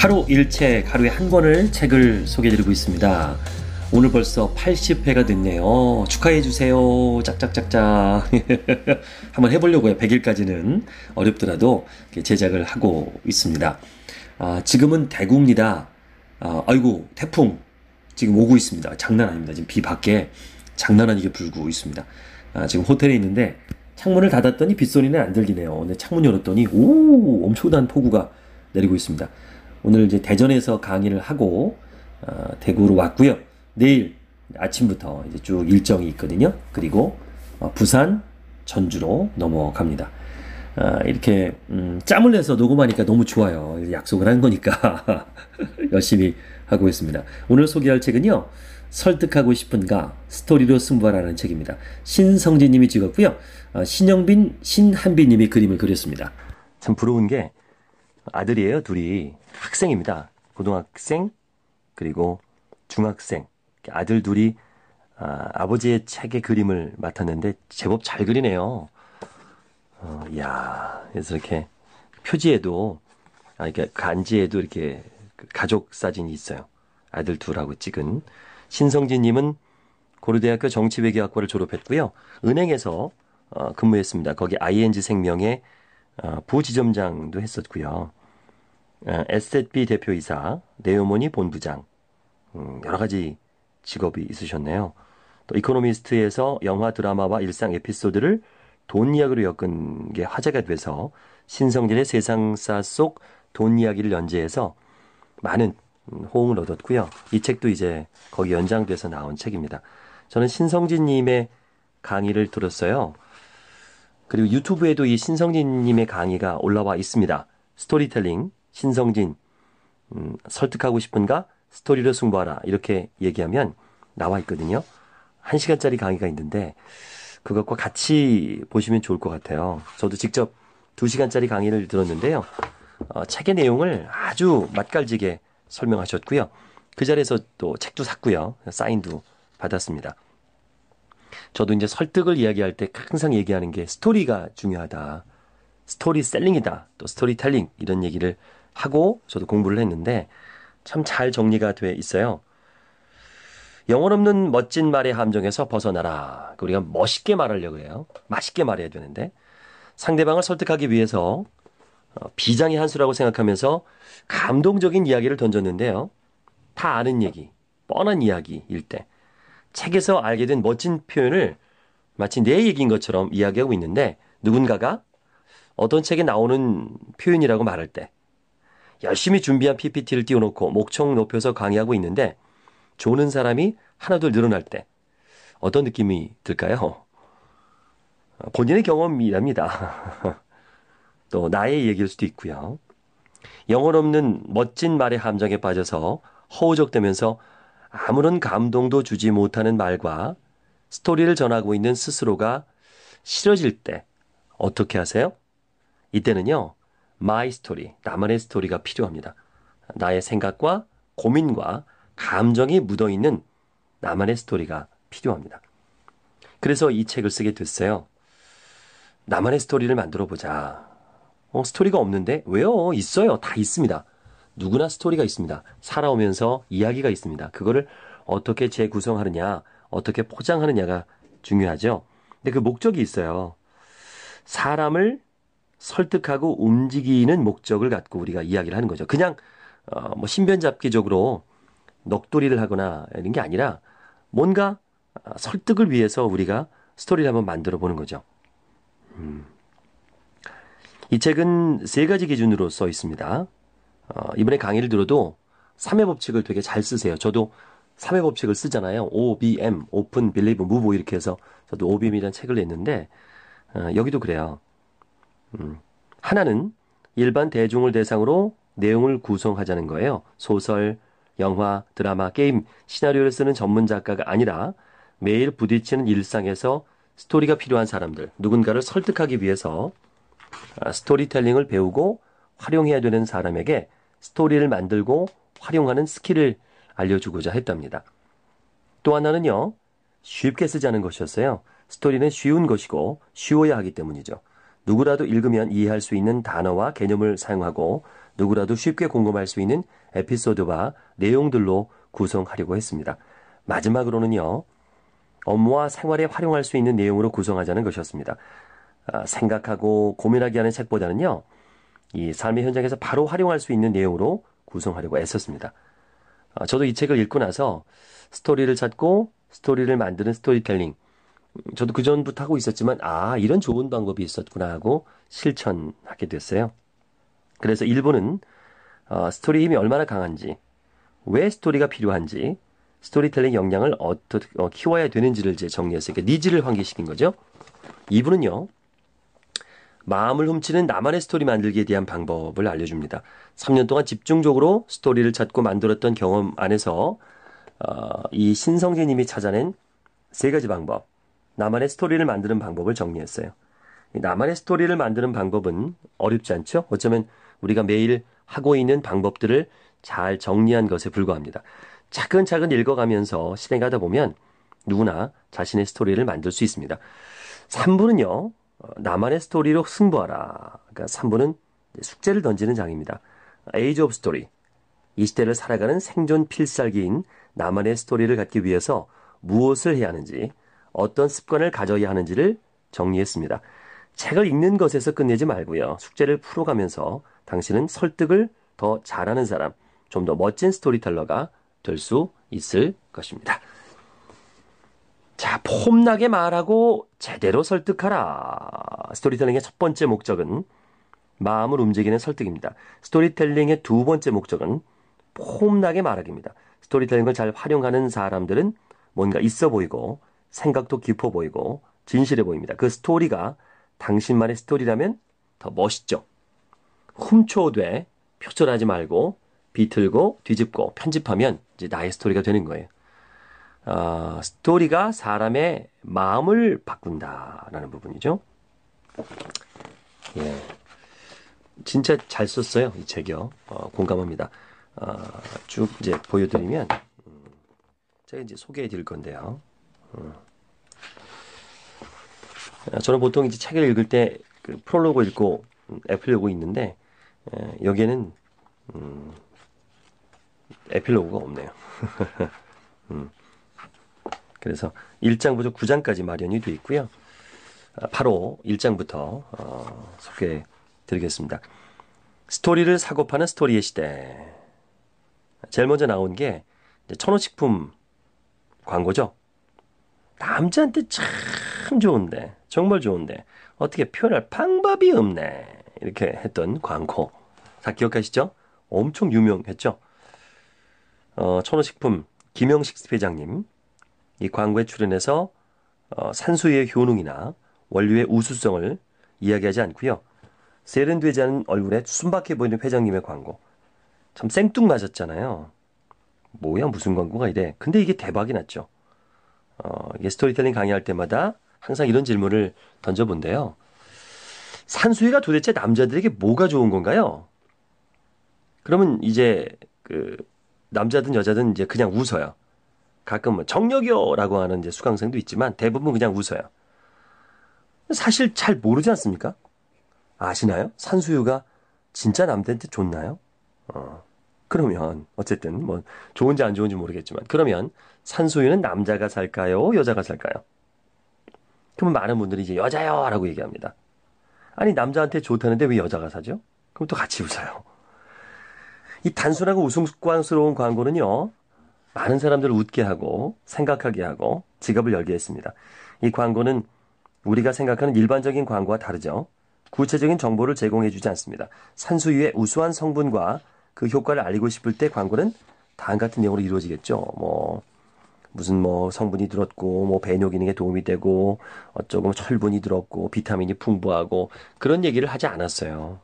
하루 1책, 하루에 한 권을 책을 소개해드리고 있습니다. 오늘 벌써 80회가 됐네요. 축하해주세요. 짝짝짝짝. 한번 해보려고요. 100일까지는 어렵더라도 제작을 하고 있습니다. 지금은 대구입니다. 아이고, 태풍 지금 오고 있습니다. 장난 아닙니다. 지금 비 밖에 장난 아니게 불고 있습니다. 지금 호텔에 있는데 창문을 닫았더니 빗소리는 안 들리네요. 근데 창문 열었더니 엄청난 폭우가 내리고 있습니다. 오늘 이제 대전에서 강의를 하고 대구로 왔고요. 내일 아침부터 이제 쭉 일정이 있거든요. 그리고 부산, 전주로 넘어갑니다. 이렇게 짬을 내서 녹음하니까 너무 좋아요. 약속을 한 거니까 열심히 하고 있습니다. 오늘 소개할 책은요. 설득하고 싶은가 스토리로 승부하라는 책입니다. 신성진 님이 찍었고요. 신영빈, 신한빈 님이 그림을 그렸습니다. 참 부러운 게 아들이에요. 둘이 학생입니다. 고등학생 그리고 중학생. 아들 둘이 아버지의 책의 그림을 맡았는데 제법 잘 그리네요. 이야, 그래서 이렇게 표지에도 이렇게 간지에도 이렇게 가족 사진이 있어요. 아들 둘하고 찍은. 신성진님은 고려대학교 정치외교학과를 졸업했고요. 은행에서 근무했습니다. 거기 ING 생명의 부지점장도 했었고요. S&P 대표이사, 네오모니 본부장, 여러 가지 직업이 있으셨네요. 또 이코노미스트에서 영화, 드라마와 일상 에피소드를 돈 이야기로 엮은 게 화제가 돼서 신성진의 세상사 속 돈 이야기를 연재해서 많은 호응을 얻었고요. 이 책도 이제 거기 연장돼서 나온 책입니다. 저는 신성진님의 강의를 들었어요. 그리고 유튜브에도 이 신성진님의 강의가 올라와 있습니다. 스토리텔링, 신성진, 설득하고 싶은가? 스토리로 승부하라. 이렇게 얘기하면 나와 있거든요. 1시간짜리 강의가 있는데 그것과 같이 보시면 좋을 것 같아요. 저도 직접 2시간짜리 강의를 들었는데요. 책의 내용을 아주 맛깔지게 설명하셨고요. 그 자리에서 또 책도 샀고요. 사인도 받았습니다. 저도 이제 설득을 이야기할 때 항상 얘기하는 게 스토리가 중요하다. 스토리셀링이다. 또 스토리텔링 이런 얘기를 하고 저도 공부를 했는데 참 잘 정리가 돼 있어요. 영혼 없는 멋진 말의 함정에서 벗어나라. 우리가 멋있게 말하려고 해요. 맛있게 말해야 되는데 상대방을 설득하기 위해서 비장의 한 수라고 생각하면서 감동적인 이야기를 던졌는데요. 다 아는 얘기, 뻔한 이야기일 때 책에서 알게 된 멋진 표현을 마치 내 얘기인 것처럼 이야기하고 있는데 누군가가 어떤 책에 나오는 표현이라고 말할 때 열심히 준비한 PPT를 띄워놓고 목청 높여서 강의하고 있는데 조는 사람이 하나둘 늘어날 때 어떤 느낌이 들까요? 본인의 경험이랍니다. 또 나의 얘기일 수도 있고요. 영혼 없는 멋진 말의 함정에 빠져서 허우적대면서 아무런 감동도 주지 못하는 말과 스토리를 전하고 있는 스스로가 싫어질 때 어떻게 하세요? 이때는요. my story, 나만의 스토리가 필요합니다. 나의 생각과 고민과 감정이 묻어있는 나만의 스토리가 필요합니다. 그래서 이 책을 쓰게 됐어요. 나만의 스토리를 만들어 보자. 스토리가 없는데? 왜요? 있어요. 다 있습니다. 누구나 스토리가 있습니다. 살아오면서 이야기가 있습니다. 그거를 어떻게 재구성하느냐, 어떻게 포장하느냐가 중요하죠. 근데 그 목적이 있어요. 사람을 설득하고 움직이는 목적을 갖고 우리가 이야기를 하는 거죠. 그냥 신변잡기적으로 넋두리를 하거나 이런 게 아니라 뭔가 설득을 위해서 우리가 스토리를 한번 만들어 보는 거죠. 이 책은 3가지 기준으로 써 있습니다. 이번에 강의를 들어도 3회 법칙을 되게 잘 쓰세요. 저도 3회 법칙을 쓰잖아요. OBM, Open, Believe, Move 이렇게 해서 저도 OBM이라는 책을 냈는데 여기도 그래요. 하나는 일반 대중을 대상으로 내용을 구성하자는 거예요. 소설, 영화, 드라마, 게임, 시나리오를 쓰는 전문 작가가 아니라 매일 부딪히는 일상에서 스토리가 필요한 사람들, 누군가를 설득하기 위해서 스토리텔링을 배우고 활용해야 되는 사람에게 스토리를 만들고 활용하는 스킬을 알려주고자 했답니다. 또 하나는요. 쉽게 쓰자는 것이었어요. 스토리는 쉬운 것이고 쉬워야 하기 때문이죠. 누구라도 읽으면 이해할 수 있는 단어와 개념을 사용하고 누구라도 쉽게 공감할 수 있는 에피소드와 내용들로 구성하려고 했습니다. 마지막으로는요. 업무와 생활에 활용할 수 있는 내용으로 구성하자는 것이었습니다. 생각하고 고민하게 하는 책보다는요. 이 삶의 현장에서 바로 활용할 수 있는 내용으로 구성하려고 애썼습니다. 저도 이 책을 읽고 나서 스토리를 찾고 스토리를 만드는 스토리텔링. 저도 그전부터 하고 있었지만 이런 좋은 방법이 있었구나 하고 실천하게 됐어요. 그래서 1부는 스토리 힘이 얼마나 강한지, 왜 스토리가 필요한지, 스토리텔링 역량을 어떻게 키워야 되는지를 이제 정리했어요. 그러니까 니즈를 환기시킨 거죠. 2부는요. 마음을 훔치는 나만의 스토리 만들기에 대한 방법을 알려줍니다. 3년 동안 집중적으로 스토리를 찾고 만들었던 경험 안에서 이 신성재 님이 찾아낸 3가지 방법, 나만의 스토리를 만드는 방법을 정리했어요. 나만의 스토리를 만드는 방법은 어렵지 않죠? 어쩌면 우리가 매일 하고 있는 방법들을 잘 정리한 것에 불과합니다. 차근차근 읽어가면서 실행하다 보면 누구나 자신의 스토리를 만들 수 있습니다. 3부는요. 나만의 스토리로 승부하라. 그러니까 3부는 숙제를 던지는 장입니다. Age of Story. 이 시대를 살아가는 생존 필살기인 나만의 스토리를 갖기 위해서 무엇을 해야 하는지, 어떤 습관을 가져야 하는지를 정리했습니다. 책을 읽는 것에서 끝내지 말고요. 숙제를 풀어가면서 당신은 설득을 더 잘하는 사람, 좀 더 멋진 스토리텔러가 될 수 있을 것입니다. 자, 폼나게 말하고 제대로 설득하라. 스토리텔링의 첫 번째 목적은 마음을 움직이는 설득입니다. 스토리텔링의 두 번째 목적은 폼나게 말하기입니다. 스토리텔링을 잘 활용하는 사람들은 뭔가 있어 보이고 생각도 깊어 보이고 진실해 보입니다. 그 스토리가 당신만의 스토리라면 더 멋있죠. 훔쳐오되 표절하지 말고 비틀고 뒤집고 편집하면 이제 나의 스토리가 되는 거예요. 스토리가 사람의 마음을 바꾼다라는 부분이죠. 예, 진짜 잘 썼어요, 이 책이요. 공감합니다. 쭉 이제 보여드리면 제가 이제 소개해드릴 건데요. 저는 보통 이제 책을 읽을 때 그 프롤로그 읽고 에필로그 있는데 여기에는 에필로그가 없네요. 그래서 1장부터 9장까지 마련이 되어 있고요. 바로 1장부터 소개해 드리겠습니다. 스토리를 사고 파는 스토리의 시대. 제일 먼저 나온 게 천호식품 광고죠. 남자한테 참 좋은데, 정말 좋은데 어떻게 표현할 방법이 없네. 이렇게 했던 광고. 다 기억하시죠? 엄청 유명했죠. 천호식품 김영식 회장님. 이 광고에 출연해서 산수유의 효능이나 원료의 우수성을 이야기하지 않고요. 세련되지 않은 얼굴에 순박해 보이는 회장님의 광고. 참 생뚱맞았잖아요. 뭐야 무슨 광고가 이래. 근데 이게 대박이 났죠. 이게 스토리텔링 강의할 때마다 항상 이런 질문을 던져본대요. 산수유가 도대체 남자들에게 뭐가 좋은 건가요? 그러면 이제 그 남자든 여자든 이제 그냥 웃어요. 가끔 뭐 정력이요라고 하는 이제 수강생도 있지만 대부분 그냥 웃어요. 사실 잘 모르지 않습니까? 아시나요? 산수유가 진짜 남들한테 좋나요? 그러면 어쨌든 뭐 좋은지 안 좋은지 모르겠지만 그러면 산수유는 남자가 살까요? 여자가 살까요? 그러면 많은 분들이 이제 여자요 라고 얘기합니다. 아니 남자한테 좋다는데 왜 여자가 사죠? 그럼 또 같이 웃어요. 이 단순하고 우스꽝스러운 광고는요. 많은 사람들을 웃게 하고 생각하게 하고 지갑을 열게 했습니다. 이 광고는 우리가 생각하는 일반적인 광고와 다르죠. 구체적인 정보를 제공해주지 않습니다. 산수유의 우수한 성분과 그 효과를 알리고 싶을 때 광고는 다음 같은 내용으로 이루어지겠죠. 무슨 성분이 들었고 배뇨 기능에 도움이 되고 어쩌고 철분이 들었고 비타민이 풍부하고 그런 얘기를 하지 않았어요.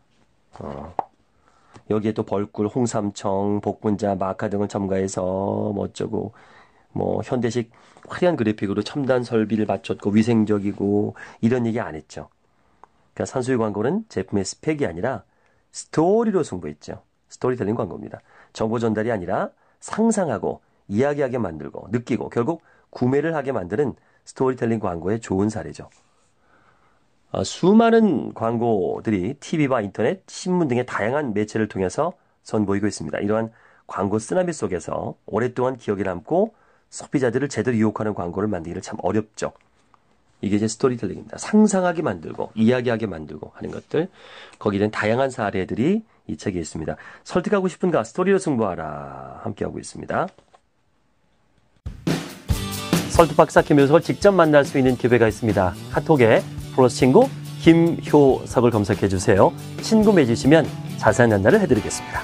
여기에 또 벌꿀, 홍삼청, 복분자, 마카 등을 첨가해서 어쩌고 현대식 화려한 그래픽으로 첨단 설비를 갖췄고 위생적이고 이런 얘기 안 했죠. 그러니까 산수유 광고는 제품의 스펙이 아니라 스토리로 승부했죠. 스토리텔링 광고입니다. 정보 전달이 아니라 상상하고 이야기하게 만들고 느끼고 결국 구매를 하게 만드는 스토리텔링 광고의 좋은 사례죠. 수많은 광고들이 TV와 인터넷, 신문 등의 다양한 매체를 통해서 선보이고 있습니다. 이러한 광고 쓰나미 속에서 오랫동안 기억에 남고 소비자들을 제대로 유혹하는 광고를 만들기는 참 어렵죠. 이게 이제 스토리텔링입니다. 상상하게 만들고 이야기하게 만들고 하는 것들. 거기에 대한 다양한 사례들이 이 책에 있습니다. 설득하고 싶은가? 스토리로 승부하라. 함께하고 있습니다. 설득박사 김효석을 직접 만날 수 있는 기회가 있습니다. 카톡에 플러스 친구 김효석을 검색해 주세요. 친구 맺으시면 자세한 안내를 해드리겠습니다.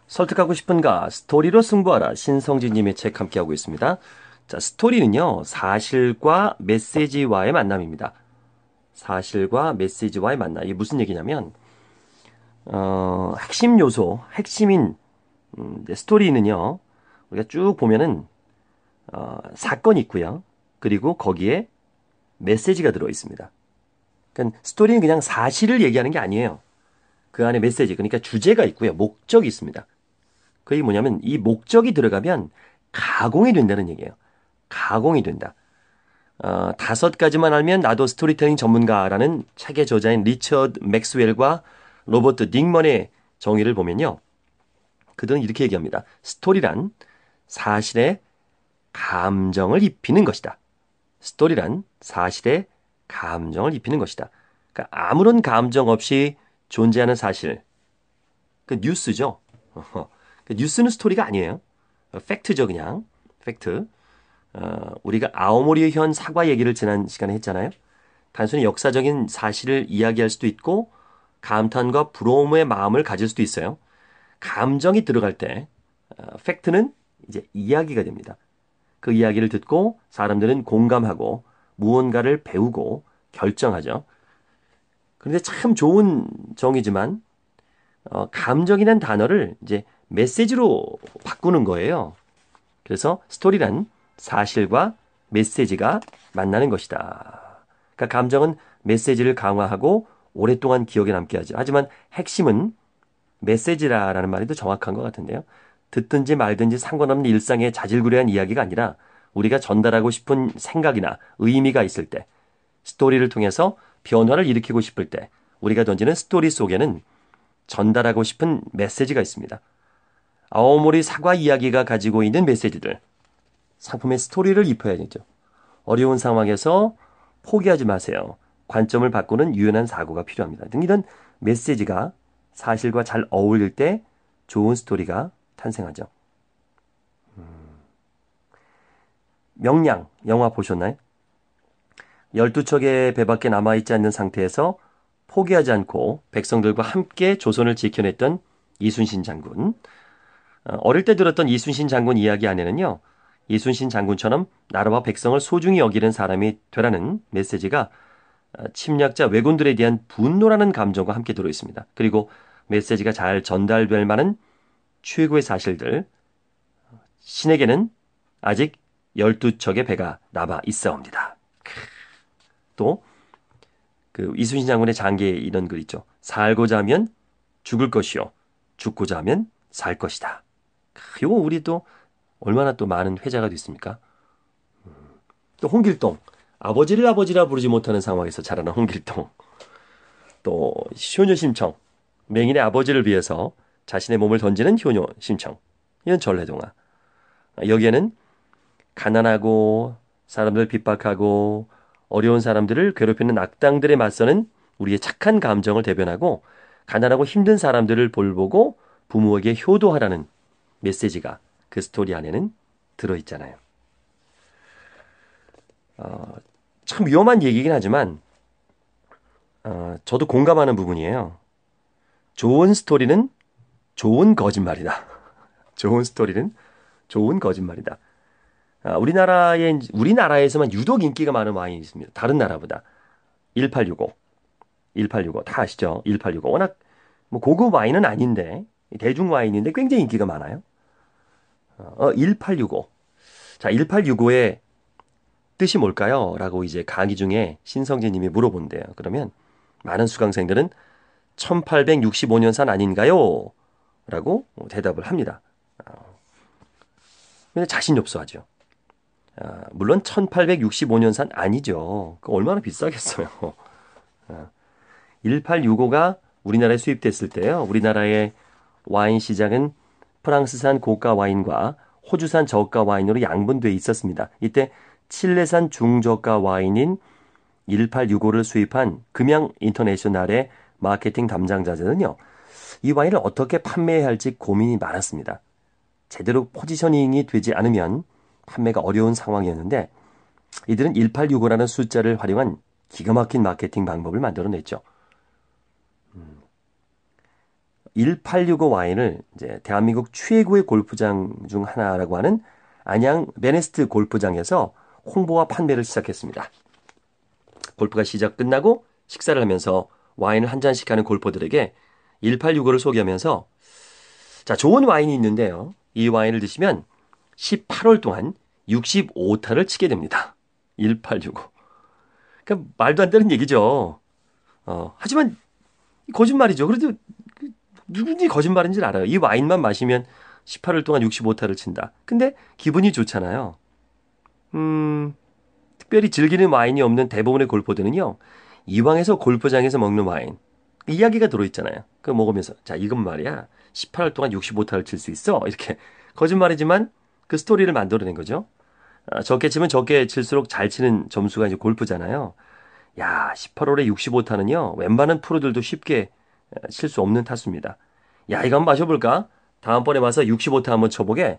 설득하고 싶은가? 스토리로 승부하라. 신성진 님의 책 함께하고 있습니다. 자, 스토리는요, 사실과 메시지와의 만남입니다. 사실과 메시지와의 만남. 이게 무슨 얘기냐면, 핵심 요소, 핵심인, 스토리는요, 우리가 쭉 보면은, 사건이 있고요. 그리고 거기에 메시지가 들어 있습니다. 그러니까 스토리는 그냥 사실을 얘기하는 게 아니에요. 그 안에 메시지, 그러니까 주제가 있고요. 목적이 있습니다. 그게 뭐냐면, 이 목적이 들어가면 가공이 된다는 얘기예요. 가공이 된다. 5가지만 알면 나도 스토리텔링 전문가라는 책의 저자인 리처드 맥스웰과 로버트 닉먼의 정의를 보면요. 그들은 이렇게 얘기합니다. 스토리란 사실에 감정을 입히는 것이다. 스토리란 사실에 감정을 입히는 것이다. 그러니까 아무런 감정 없이 존재하는 사실. 그 뉴스죠. 그 뉴스는 스토리가 아니에요. 팩트죠, 그냥. 팩트. 우리가 아오모리 현 사과 얘기를 지난 시간에 했잖아요. 단순히 역사적인 사실을 이야기할 수도 있고 감탄과 부러움의 마음을 가질 수도 있어요. 감정이 들어갈 때 팩트는 이제 이야기가 됩니다. 그 이야기를 듣고 사람들은 공감하고 무언가를 배우고 결정하죠. 그런데 참 좋은 정의지만 감정이란 단어를 이제 메시지로 바꾸는 거예요. 그래서 스토리란 사실과 메시지가 만나는 것이다. 그러니까 감정은 메시지를 강화하고 오랫동안 기억에 남게 하죠. 하지만 핵심은 메시지라는 말이 더 정확한 것 같은데요. 듣든지 말든지 상관없는 일상의 자질구레한 이야기가 아니라 우리가 전달하고 싶은 생각이나 의미가 있을 때, 스토리를 통해서 변화를 일으키고 싶을 때 우리가 던지는 스토리 속에는 전달하고 싶은 메시지가 있습니다. 아오모리 사과 이야기가 가지고 있는 메시지들, 상품의 스토리를 입혀야겠죠. 어려운 상황에서 포기하지 마세요. 관점을 바꾸는 유연한 사고가 필요합니다. 등 이런 메시지가 사실과 잘 어울릴 때 좋은 스토리가 탄생하죠. 명량, 영화 보셨나요? 12척의 배밖에 남아있지 않는 상태에서 포기하지 않고 백성들과 함께 조선을 지켜냈던 이순신 장군. 어릴 때 들었던 이순신 장군 이야기 안에는요. 이순신 장군처럼 나라와 백성을 소중히 여기는 사람이 되라는 메시지가 침략자 왜군들에 대한 분노라는 감정과 함께 들어있습니다. 그리고 메시지가 잘 전달될 만한 최고의 사실들. 신에게는 아직 12척의 배가 남아 있사옵니다. 또 그 이순신 장군의 장기에 이런 글 있죠. 살고자 하면 죽을 것이요. 죽고자 하면 살 것이다. 이거 우리 또 얼마나 또 많은 회자가 됐습니까? 또 홍길동. 아버지를 아버지라 부르지 못하는 상황에서 자라난 홍길동. 또 효녀 심청. 맹인의 아버지를 위해서 자신의 몸을 던지는 효녀 심청. 이런 전래동화. 여기에는 가난하고 사람들 핍박하고 어려운 사람들을 괴롭히는 악당들에 맞서는 우리의 착한 감정을 대변하고 가난하고 힘든 사람들을 볼보고 부모에게 효도하라는 메시지가 그 스토리 안에는 들어있잖아요. 참 위험한 얘기긴 하지만 저도 공감하는 부분이에요. 좋은 스토리는 좋은 거짓말이다. 좋은 스토리는 좋은 거짓말이다. 우리나라에서만 유독 인기가 많은 와인이 있습니다. 다른 나라보다. 1865. 1865. 다 아시죠? 1865. 워낙 뭐 고급 와인은 아닌데, 대중 와인인데 굉장히 인기가 많아요. 1865. 자, 1865의 뜻이 뭘까요? 라고 이제 강의 중에 신성진 님이 물어본대요. 그러면 많은 수강생들은 1865년산 아닌가요? 라고 대답을 합니다. 근데 자신이 없어 하죠. 물론 1865년산 아니죠. 그 얼마나 비싸겠어요. 1865가 우리나라에 수입됐을 때요. 우리나라의 와인 시장은 프랑스산 고가 와인과 호주산 저가 와인으로 양분돼 있었습니다. 이때 칠레산 중저가 와인인 1865를 수입한 금양 인터내셔널의 마케팅 담당자들은요. 이 와인을 어떻게 판매해야 할지 고민이 많았습니다. 제대로 포지셔닝이 되지 않으면 판매가 어려운 상황이었는데 이들은 1865라는 숫자를 활용한 기가 막힌 마케팅 방법을 만들어냈죠. 1865 와인을 이제 대한민국 최고의 골프장 중 하나라고 하는 안양 베네스트 골프장에서 홍보와 판매를 시작했습니다. 골프가 시작 끝나고 식사를 하면서 와인을 한 잔씩 하는 골퍼들에게 1865를 소개하면서 자, 좋은 와인이 있는데요. 이 와인을 드시면 18월 동안 65타를 치게 됩니다. 1865. 그러니까 말도 안 되는 얘기죠. 하지만 거짓말이죠. 그래도 누군지 거짓말인지 알아요. 이 와인만 마시면 18월 동안 65타를 친다. 근데 기분이 좋잖아요. 특별히 즐기는 와인이 없는 대부분의 골퍼들은요. 이왕에서 골프장에서 먹는 와인. 이야기가 들어있잖아요. 그거 먹으면서 자, 이건 말이야. 18월 동안 65타를 칠 수 있어. 이렇게 거짓말이지만 그 스토리를 만들어낸 거죠. 적게 치면 적게 칠수록 잘 치는 점수가 이제 골프잖아요. 야, 18홀에 65타는요. 웬만한 프로들도 쉽게 칠 수 없는 타수입니다. 야, 이거 한번 마셔볼까? 다음번에 와서 65타 한번 쳐보게.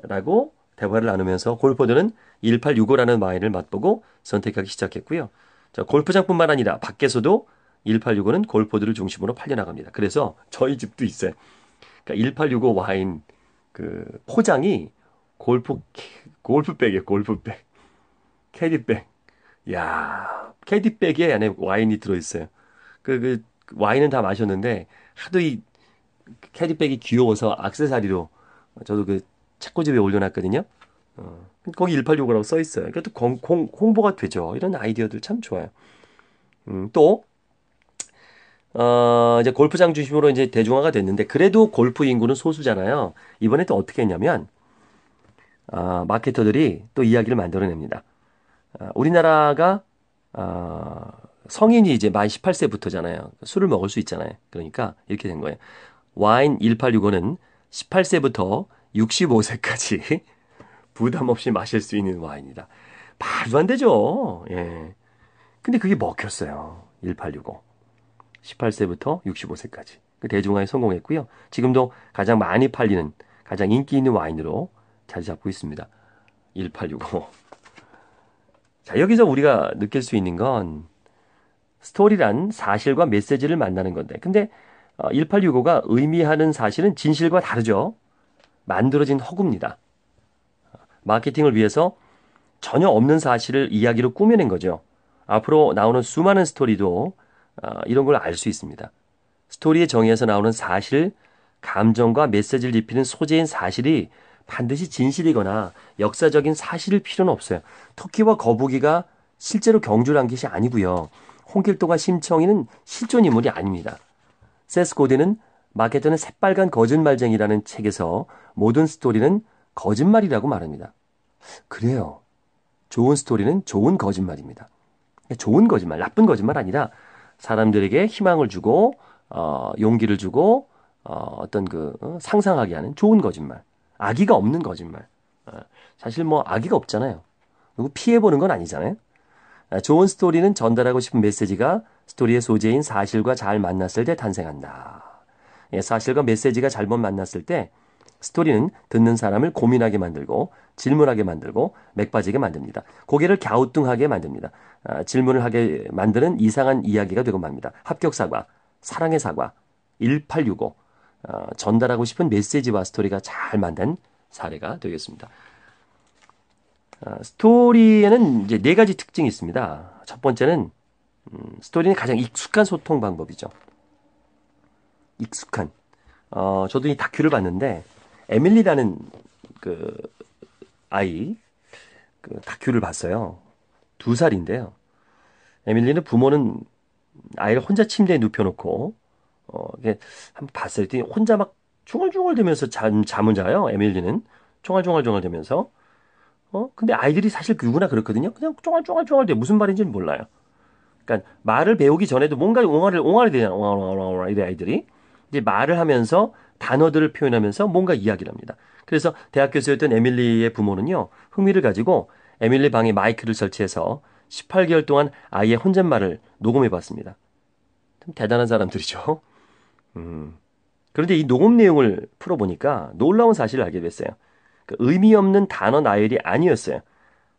라고 대화를 나누면서 골퍼들은 1865라는 와인을 맛보고 선택하기 시작했고요. 자, 골프장뿐만 아니라 밖에서도 1865는 골퍼들을 중심으로 팔려나갑니다. 그래서 저희 집도 있어요. 그러니까 1865 와인 그 포장이 골프백이에요. 골프백. 캐디백. 야, 캐디백에 안에 와인이 들어있어요. 그 와인은 다 마셨는데 하도 이 캐디백이 귀여워서 액세서리로 저도 그 책꽂이에 올려놨거든요. 거기 1865라고 써 있어요. 그러니까 또 홍보가 되죠. 이런 아이디어들 참 좋아요. 또 이제 골프장 중심으로 이제 대중화가 됐는데 그래도 골프 인구는 소수잖아요. 이번에 또 어떻게 했냐면 마케터들이 또 이야기를 만들어냅니다. 우리나라가 성인이 이제 만 18세부터잖아요. 술을 먹을 수 있잖아요. 그러니까 이렇게 된 거예요. 와인 1865는 18세부터 65세까지 부담 없이 마실 수 있는 와인이다. 말도 안 되죠. 예. 근데 그게 먹혔어요. 1865. 18세부터 65세까지. 그 대중화에 성공했고요. 지금도 가장 많이 팔리는, 가장 인기 있는 와인으로 자리 잡고 있습니다. 1865. 자, 여기서 우리가 느낄 수 있는 건 스토리란 사실과 메시지를 만나는 건데. 근데 1865가 의미하는 사실은 진실과 다르죠. 만들어진 허구입니다. 마케팅을 위해서 전혀 없는 사실을 이야기로 꾸며낸 거죠. 앞으로 나오는 수많은 스토리도 이런 걸 알 수 있습니다. 스토리의 정의에서 나오는 사실, 감정과 메시지를 입히는 소재인 사실이 반드시 진실이거나 역사적인 사실일 필요는 없어요. 토끼와 거북이가 실제로 경주를 한 것이 아니고요. 홍길동과 심청이는 실존 인물이 아닙니다. 세스 고든은 마케터는 새빨간 거짓말쟁이라는 책에서 모든 스토리는 거짓말이라고 말합니다. 그래요. 좋은 스토리는 좋은 거짓말입니다. 좋은 거짓말, 나쁜 거짓말 아니라 사람들에게 희망을 주고 용기를 주고 어떤 상상하게 하는 좋은 거짓말. 악의가 없는 거짓말. 사실 뭐 악의가 없잖아요. 누구 피해보는 건 아니잖아요. 좋은 스토리는 전달하고 싶은 메시지가 스토리의 소재인 사실과 잘 만났을 때 탄생한다. 사실과 메시지가 잘못 만났을 때 스토리는 듣는 사람을 고민하게 만들고 질문하게 만들고 맥 빠지게 만듭니다. 고개를 갸우뚱하게 만듭니다. 질문을 하게 만드는 이상한 이야기가 되고 맙니다. 합격 사과, 사랑의 사과, 1865 전달하고 싶은 메시지와 스토리가 잘 만든 사례가 되겠습니다. 스토리에는 이제 네 가지 특징이 있습니다. 첫 번째는 스토리는 가장 익숙한 소통 방법이죠. 익숙한. 저도 이 다큐를 봤는데 에밀리라는 그 아이 그 다큐를 봤어요. 2살인데요. 에밀리는 부모는 아이를 혼자 침대에 눕혀놓고 이게 한번 봤어요. 혼자 막 중얼중얼대면서 잠을 자요. 에밀리는 중얼중얼대면서 근데 아이들이 사실 누구나 그렇거든요. 그냥 쫑알쫑알쫑알 돼. 무슨 말인지는 몰라요. 그러니까 말을 배우기 전에도 뭔가 옹알이 되잖아. 옹알 이래 아이들이. 이제 말을 하면서 단어들을 표현하면서 뭔가 이야기를 합니다. 그래서 대학 교수였던 에밀리의 부모는요. 흥미를 가지고 에밀리 방에 마이크를 설치해서 18개월 동안 아이의 혼잣말을 녹음해 봤습니다. 참 대단한 사람들이죠. 음. 그런데 이 녹음 내용을 풀어보니까 놀라운 사실을 알게 됐어요. 그 의미 없는 단어 나열이 아니었어요.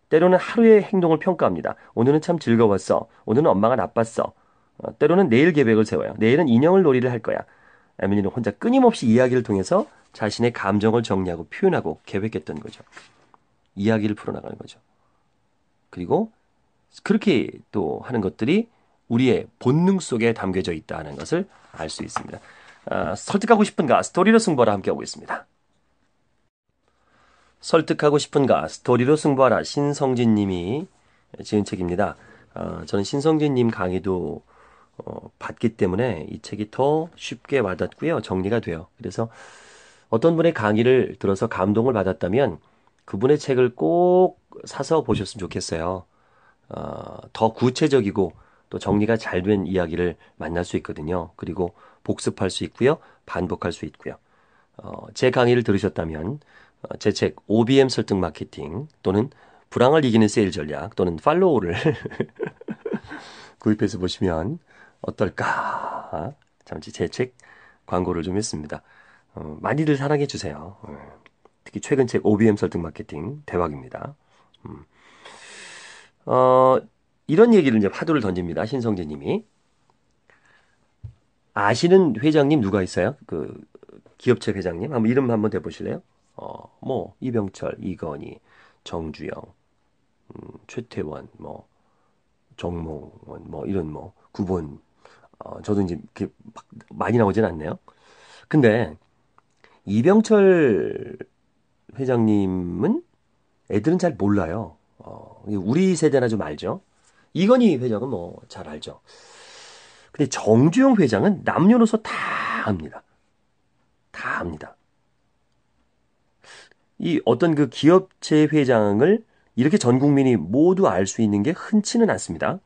때로는 하루의 행동을 평가합니다. 오늘은 참 즐거웠어. 오늘은 엄마가 나빴어. 때로는 내일 계획을 세워요. 내일은 인형을 놀이를 할 거야. 에밀리는 혼자 끊임없이 이야기를 통해서 자신의 감정을 정리하고 표현하고 계획했던 거죠. 이야기를 풀어나가는 거죠. 그리고 그렇게 또 하는 것들이 우리의 본능 속에 담겨져 있다는 것을 알 수 있습니다. 설득하고 싶은가? 스토리로 승부하라 함께하고 있습니다. 설득하고 싶은가? 스토리로 승부하라. 신성진 님이 지은 책입니다. 저는 신성진 님 강의도 봤기 때문에 이 책이 더 쉽게 와닿고요. 정리가 돼요. 그래서 어떤 분의 강의를 들어서 감동을 받았다면 그분의 책을 꼭 사서 보셨으면 좋겠어요. 더 구체적이고 또 정리가 잘 된 이야기를 만날 수 있거든요. 그리고 복습할 수 있고요. 반복할 수 있고요. 제 강의를 들으셨다면 제 책 OBM 설득 마케팅 또는 불황을 이기는 세일 전략 또는 팔로우를 구입해서 보시면 어떨까? 잠시 제 책 광고를 좀 했습니다. 많이들 사랑해 주세요. 특히 최근 책 OBM 설득 마케팅 대박입니다. 어, 이런 얘기를 이제 화두를 던집니다. 신성재 님이. 아시는 회장님 누가 있어요? 그 기업체 회장님? 한번 이름 한번 대보실래요? 뭐 이병철, 이건희, 정주영, 최태원, 뭐 정몽원, 뭐 이런 뭐 구본. 저도 이제 이렇게 막 많이 나오진 않네요. 근데 이병철 회장님은 애들은 잘 몰라요. 우리 세대나 좀 알죠. 이건희 회장은 뭐 잘 알죠. 근데 정주영 회장은 남녀노소 다 압니다. 다 압니다. 이 어떤 그 기업체 회장을 이렇게 전 국민이 모두 알 수 있는 게 흔치는 않습니다.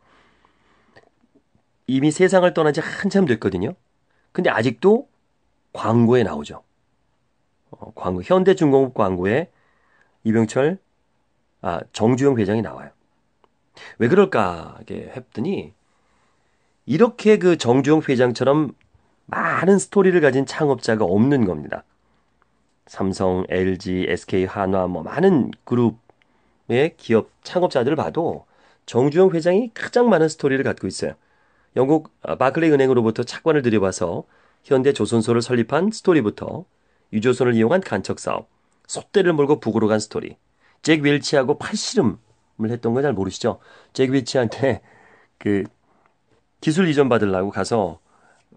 이미 세상을 떠난 지 한참 됐거든요. 근데 아직도 광고에 나오죠. 광고, 현대중공업 광고에 이병철, 정주영 회장이 나와요. 왜 그럴까? 이렇게 했더니 이렇게 그 정주영 회장처럼 많은 스토리를 가진 창업자가 없는 겁니다. 삼성, LG, SK, 한화 뭐 많은 그룹의 기업 창업자들을 봐도 정주영 회장이 가장 많은 스토리를 갖고 있어요. 영국 바클레이 은행으로부터 차관을 들여와서 현대 조선소를 설립한 스토리부터 유조선을 이용한 간척 사업, 속대를 몰고 북으로 간 스토리, 잭 윌치하고 팔씨름을 했던 거 잘 모르시죠? 잭 윌치한테 그 기술 이전 받으려고 가서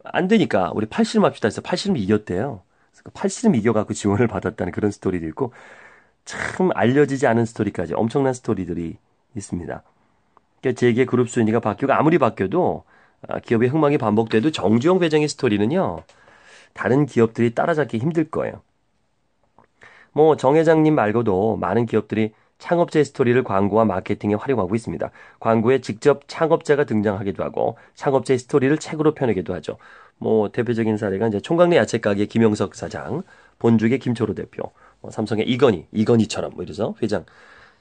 안 되니까 우리 팔씨름 합시다 해서 팔씨름 이겼대요. 그래서 그 팔씨름 이겨갖고 지원을 받았다는 그런 스토리도 있고 참 알려지지 않은 스토리까지 엄청난 스토리들이 있습니다. 그러니까 재계 그룹 순위가 바뀌고 아무리 바뀌어도 기업의 흥망이 반복돼도 정주영 회장의 스토리는요. 다른 기업들이 따라잡기 힘들 거예요. 뭐 정 회장님 말고도 많은 기업들이 창업자의 스토리를 광고와 마케팅에 활용하고 있습니다. 광고에 직접 창업자가 등장하기도 하고 창업자의 스토리를 책으로 펴내기도 하죠. 뭐 대표적인 사례가 이제 총각내 야채 가게 김영석 사장, 본죽의 김초로 대표, 삼성의 이건희처럼 뭐 이래서 회장.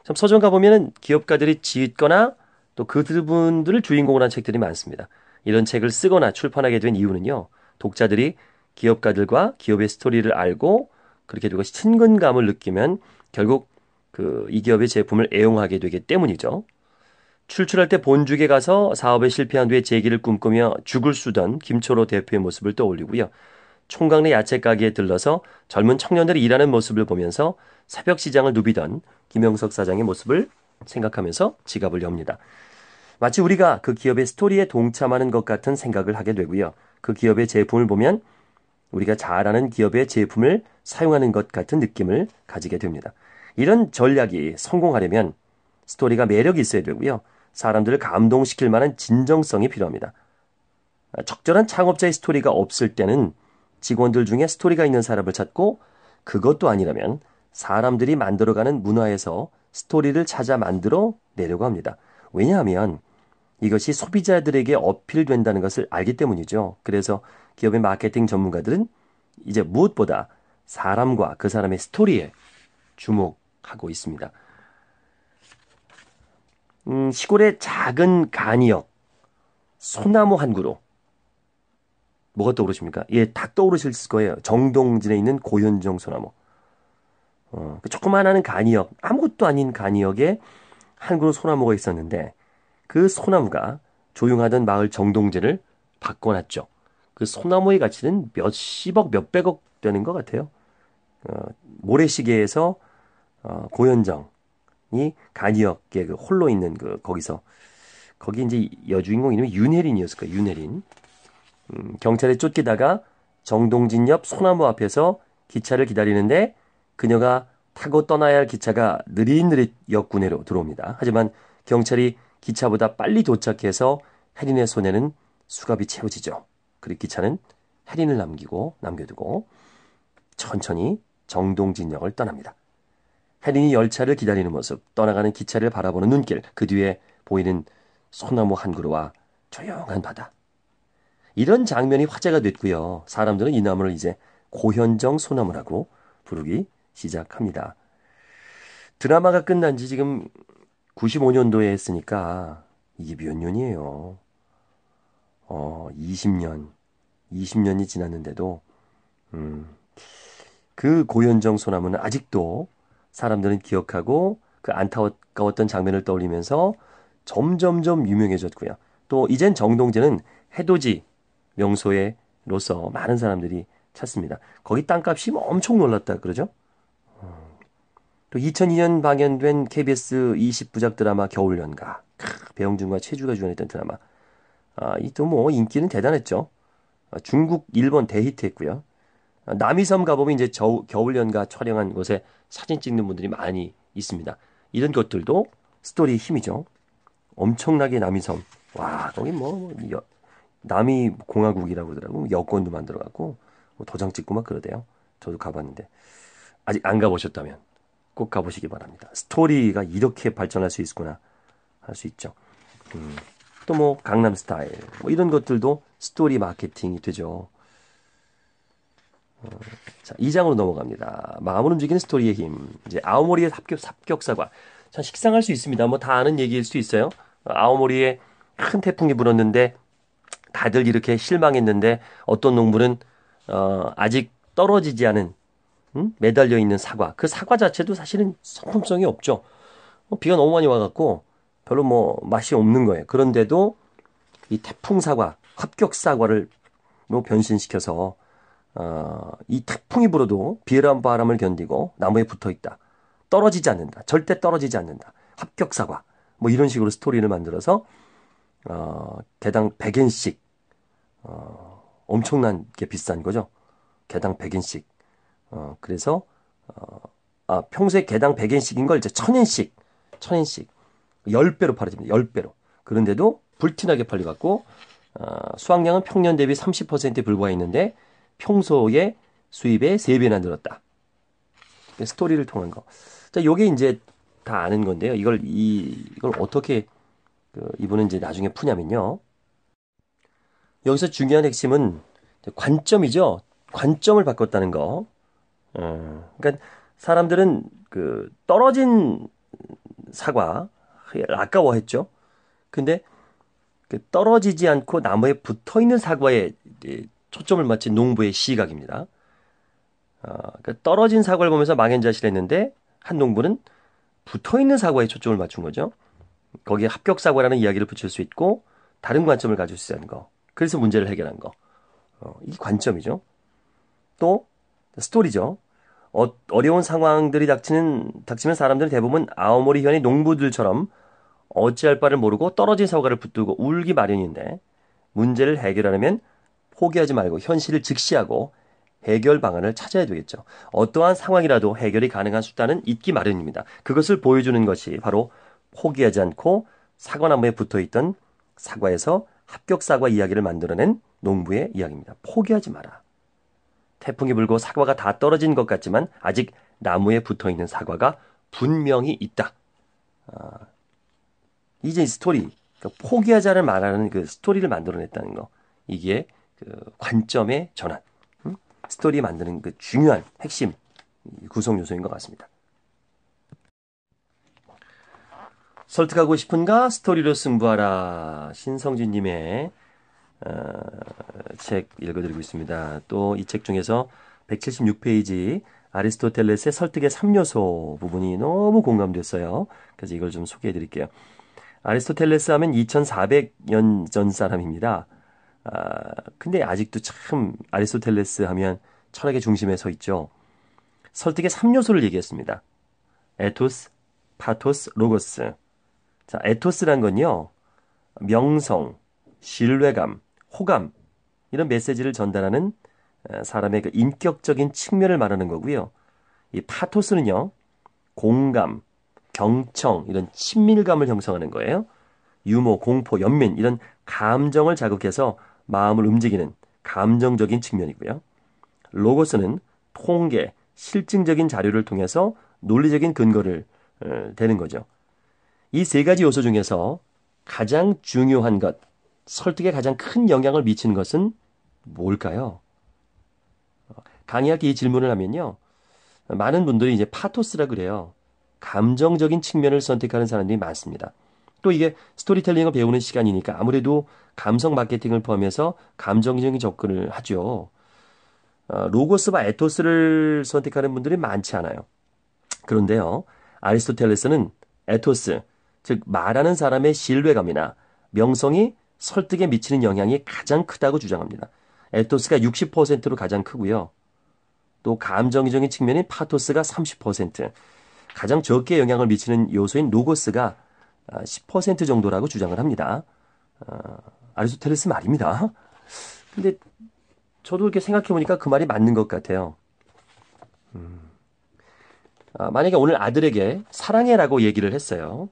참 서점 가보면은 기업가들이 짓거나 또 그분들을 주인공으로 한 책들이 많습니다. 이런 책을 쓰거나 출판하게 된 이유는요. 독자들이 기업가들과 기업의 스토리를 알고 그렇게 되고 친근감을 느끼면 결국 이 기업의 제품을 애용하게 되기 때문이죠. 출출할 때 본죽에 가서 사업에 실패한 뒤에 재기를 꿈꾸며 죽을 쓰던 김초로 대표의 모습을 떠올리고요. 총각내 야채 가게에 들러서 젊은 청년들이 일하는 모습을 보면서 새벽 시장을 누비던 김영석 사장의 모습을 생각하면서 지갑을 엽니다. 마치 우리가 그 기업의 스토리에 동참하는 것 같은 생각을 하게 되고요. 그 기업의 제품을 보면 우리가 잘 아는 기업의 제품을 사용하는 것 같은 느낌을 가지게 됩니다. 이런 전략이 성공하려면 스토리가 매력이 있어야 되고요. 사람들을 감동시킬 만한 진정성이 필요합니다. 적절한 창업자의 스토리가 없을 때는 직원들 중에 스토리가 있는 사람을 찾고 그것도 아니라면 사람들이 만들어가는 문화에서 스토리를 찾아 만들어 내려고 합니다. 왜냐하면 이것이 소비자들에게 어필된다는 것을 알기 때문이죠. 그래서 기업의 마케팅 전문가들은 이제 무엇보다 사람과 그 사람의 스토리에 주목하고 있습니다. 시골의 작은 간이역, 소나무 한 그루. 뭐가 떠오르십니까? 예, 딱 떠오르실 거예요. 정동진에 있는 고현정 소나무. 그 조그마한 간이역, 아무것도 아닌 간이역에 한 그루 소나무가 있었는데 그 소나무가 조용하던 마을 정동진을 바꿔놨죠. 그 소나무의 가치는 몇십억, 몇백억 되는 것 같아요. 모래시계에서 고현정이 간이역에 그 홀로 있는 거기 이제 여주인공 이름이 윤혜린이었을 거예요. 윤혜린. 경찰에 쫓기다가 정동진 옆 소나무 앞에서 기차를 기다리는데 그녀가 타고 떠나야 할 기차가 느릿느릿 역구내로 들어옵니다. 하지만 경찰이 기차보다 빨리 도착해서 혜린의 손에는 수갑이 채워지죠. 그리고 기차는 혜린을 남겨두고 천천히 정동진역을 떠납니다. 혜린이 열차를 기다리는 모습, 떠나가는 기차를 바라보는 눈길, 그 뒤에 보이는 소나무 한 그루와 조용한 바다. 이런 장면이 화제가 됐고요. 사람들은 이 나무를 이제 고현정 소나무라고 부르기 시작합니다. 드라마가 끝난 지 지금 95년도에 했으니까 이게 몇 년이에요. 20년이 지났는데도 그 고현정 소나무는 아직도 사람들은 기억하고 그 안타까웠던 장면을 떠올리면서 점점점 유명해졌고요. 또 이젠 정동진은 해돋이 명소로서 많은 사람들이 찾습니다. 거기 땅값이 엄청 놀랐다 그러죠. 또 2002년 방영된 KBS 20부작 드라마 겨울연가. 배영준과 최주가 주연했던 드라마. 이 또 뭐 인기는 대단했죠. 중국, 일본 대히트했고요. 남이섬 가보면 이제 겨울연가 촬영한 곳에 사진 찍는 분들이 많이 있습니다. 이런 것들도 스토리의 힘이죠. 엄청나게 남이섬. 와, 거기 남이공화국이라고 그러더라고. 여권도 만들어갖고 도장 찍고 막 그러대요. 저도 가봤는데 아직 안 가보셨다면 꼭 가보시기 바랍니다. 스토리가 이렇게 발전할 수 있구나 할 수 있죠. 또 뭐 강남스타일 이런 것들도 스토리 마케팅이 되죠. 자, 2장으로 넘어갑니다. 마음을 움직이는 스토리의 힘. 이제 아오모리의 삽격사과. 참 식상할 수 있습니다. 뭐 다 아는 얘기일 수 있어요. 아오모리에 큰 태풍이 불었는데 다들 이렇게 실망했는데 어떤 농부는 아직 떨어지지 않은 매달려 있는 사과. 그 사과 자체도 사실은 상품성이 없죠. 비가 너무 많이 와갖고 별로 뭐 맛이 없는 거예요. 그런데도 이 태풍 사과, 합격 사과를 변신시켜서 이 태풍이 불어도 비란 바람을 견디고 나무에 붙어 있다. 떨어지지 않는다. 절대 떨어지지 않는다. 합격 사과. 뭐 이런 식으로 스토리를 만들어서 개당 100엔씩 엄청나게 비싼 거죠. 개당 100엔씩. 그래서 평소에 개당 100엔씩인 걸 이제 1000엔씩 10배로 팔아집니다. 10배로. 그런데도 불티나게 팔려갖고 수확량은 평년 대비 30%에 불과했는데 평소의 수입의 3배나 늘었다. 스토리를 통한 거. 자, 요게 이제 다 아는 건데요. 이걸 어떻게 이분은 이제 나중에 푸냐면요. 여기서 중요한 핵심은 관점이죠. 관점을 바꿨다는 거. 그러니까 사람들은 그 떨어진 사과 아까워했죠. 근데 그 떨어지지 않고 나무에 붙어 있는 사과에 초점을 맞춘 농부의 시각입니다. 그러니까 떨어진 사과를 보면서 망연자실했는데 한 농부는 붙어 있는 사과에 초점을 맞춘 거죠. 거기에 합격 사과라는 이야기를 붙일 수 있고 다른 관점을 가질 수 있는 거. 그래서 문제를 해결한 거. 이게 관점이죠. 또 스토리죠. 어려운 상황들이 닥치면 사람들은 대부분 아오모리 현의 농부들처럼 어찌할 바를 모르고 떨어진 사과를 붙들고 울기 마련인데 문제를 해결하려면 포기하지 말고 현실을 직시하고 해결 방안을 찾아야 되겠죠. 어떠한 상황이라도 해결이 가능한 수단은 있기 마련입니다. 그것을 보여주는 것이 바로 포기하지 않고 사과나무에 붙어있던 사과에서 합격 사과 이야기를 만들어낸 농부의 이야기입니다. 포기하지 마라. 태풍이 불고 사과가 다 떨어진 것 같지만 아직 나무에 붙어있는 사과가 분명히 있다. 이제 이 스토리, 그러니까 포기하자를 말하는 그 스토리를 만들어냈다는 거. 이게 그 관점의 전환. 스토리 만드는 그 중요한 핵심 구성 요소인 것 같습니다. 설득하고 싶은가? 스토리로 승부하라. 신성진님의 책 읽어드리고 있습니다. 또 이 책 중에서 176페이지 아리스토텔레스의 설득의 3요소 부분이 너무 공감됐어요. 그래서 이걸 좀 소개해 드릴게요. 아리스토텔레스 하면 2400년 전 사람입니다. 근데 아직도 참 아리스토텔레스 하면 철학의 중심에 서 있죠. 설득의 3요소를 얘기했습니다. 에토스, 파토스, 로고스. 자, 에토스란 건요. 명성, 신뢰감, 호감 이런 메시지를 전달하는 사람의 그 인격적인 측면을 말하는 거고요. 이 파토스는요. 공감, 경청 이런 친밀감을 형성하는 거예요. 유머, 공포, 연민 이런 감정을 자극해서 마음을 움직이는 감정적인 측면이고요. 로고스는 통계, 실증적인 자료를 통해서 논리적인 근거를 대는 거죠. 이 세 가지 요소 중에서 가장 중요한 것, 설득에 가장 큰 영향을 미치는 것은 뭘까요? 강의할 때 이 질문을 하면요. 많은 분들이 이제 파토스라 그래요. 감정적인 측면을 선택하는 사람들이 많습니다. 또 이게 스토리텔링을 배우는 시간이니까 아무래도 감성 마케팅을 포함해서 감정적인 접근을 하죠. 로고스와 에토스를 선택하는 분들이 많지 않아요. 그런데요, 아리스토텔레스는 에토스, 즉 말하는 사람의 신뢰감이나 명성이 설득에 미치는 영향이 가장 크다고 주장합니다. 에토스가 60%로 가장 크고요. 또 감정적인 측면인 파토스가 30%, 가장 적게 영향을 미치는 요소인 로고스가 10% 정도라고 주장을 합니다. 아리스토텔레스 말입니다. 근데 저도 이렇게 생각해보니까 그 말이 맞는 것 같아요. 만약에 오늘 아들에게 사랑해라고 얘기를 했어요.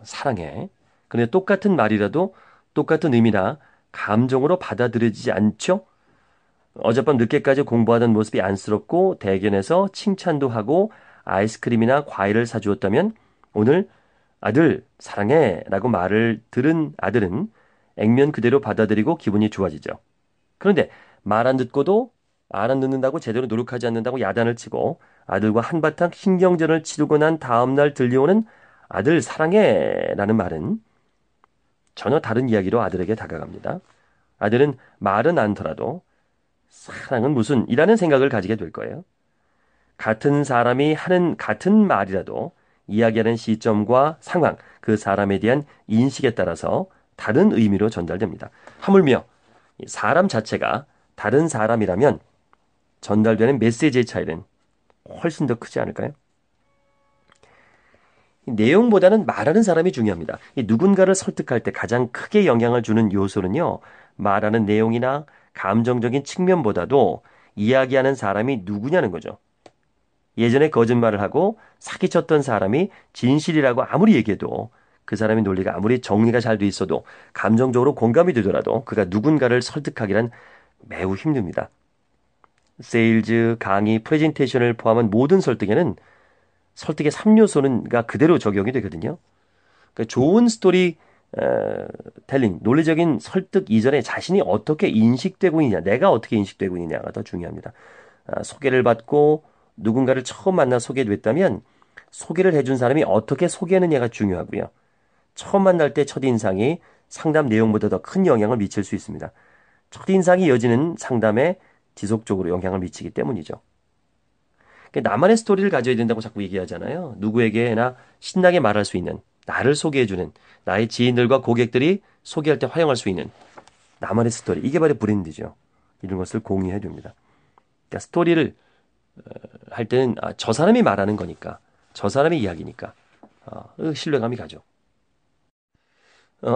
사랑해. 그런데 똑같은 말이라도 똑같은 의미나 감정으로 받아들여지지 않죠? 어젯밤 늦게까지 공부하던 모습이 안쓰럽고 대견해서 칭찬도 하고 아이스크림이나 과일을 사주었다면 오늘 아들 사랑해 라고 말을 들은 아들은 액면 그대로 받아들이고 기분이 좋아지죠. 그런데 말 안 듣고도 안 듣는다고 제대로 노력하지 않는다고 야단을 치고 아들과 한바탕 신경전을 치르고 난 다음날 들려오는 아들 사랑해 라는 말은 전혀 다른 이야기로 아들에게 다가갑니다. 아들은 말은 않더라도 사랑은 무슨 이라는 생각을 가지게 될 거예요. 같은 사람이 하는 같은 말이라도 이야기하는 시점과 상황, 그 사람에 대한 인식에 따라서 다른 의미로 전달됩니다. 하물며 사람 자체가 다른 사람이라면 전달되는 메시지의 차이는 훨씬 더 크지 않을까요? 내용보다는 말하는 사람이 중요합니다. 누군가를 설득할 때 가장 크게 영향을 주는 요소는요, 말하는 내용이나 감정적인 측면보다도 이야기하는 사람이 누구냐는 거죠. 예전에 거짓말을 하고 사기쳤던 사람이 진실이라고 아무리 얘기해도 그 사람의 논리가 아무리 정리가 잘 돼 있어도 감정적으로 공감이 되더라도 그가 누군가를 설득하기란 매우 힘듭니다. 세일즈, 강의, 프레젠테이션을 포함한 모든 설득에는 설득의 3요소는가 그대로 적용이 되거든요. 그러니까 좋은 스토리 텔링, 논리적인 설득 이전에 자신이 어떻게 인식되고 있느냐, 내가 어떻게 인식되고 있느냐가 더 중요합니다. 소개를 받고 누군가를 처음 만나 소개됐다면 소개를 해준 사람이 어떻게 소개하느냐가 중요하고요. 처음 만날 때 첫인상이 상담 내용보다 더 큰 영향을 미칠 수 있습니다. 첫인상이 이어지는 상담에 지속적으로 영향을 미치기 때문이죠. 그러니까 나만의 스토리를 가져야 된다고 자꾸 얘기하잖아요. 누구에게나 신나게 말할 수 있는, 나를 소개해주는, 나의 지인들과 고객들이 소개할 때 활용할 수 있는 나만의 스토리. 이게 바로 브랜드죠. 이런 것을 공유해 줍니다. 그러니까 스토리를 할 때는 저 사람이 말하는 거니까, 저 사람의 이야기니까 신뢰감이 가죠.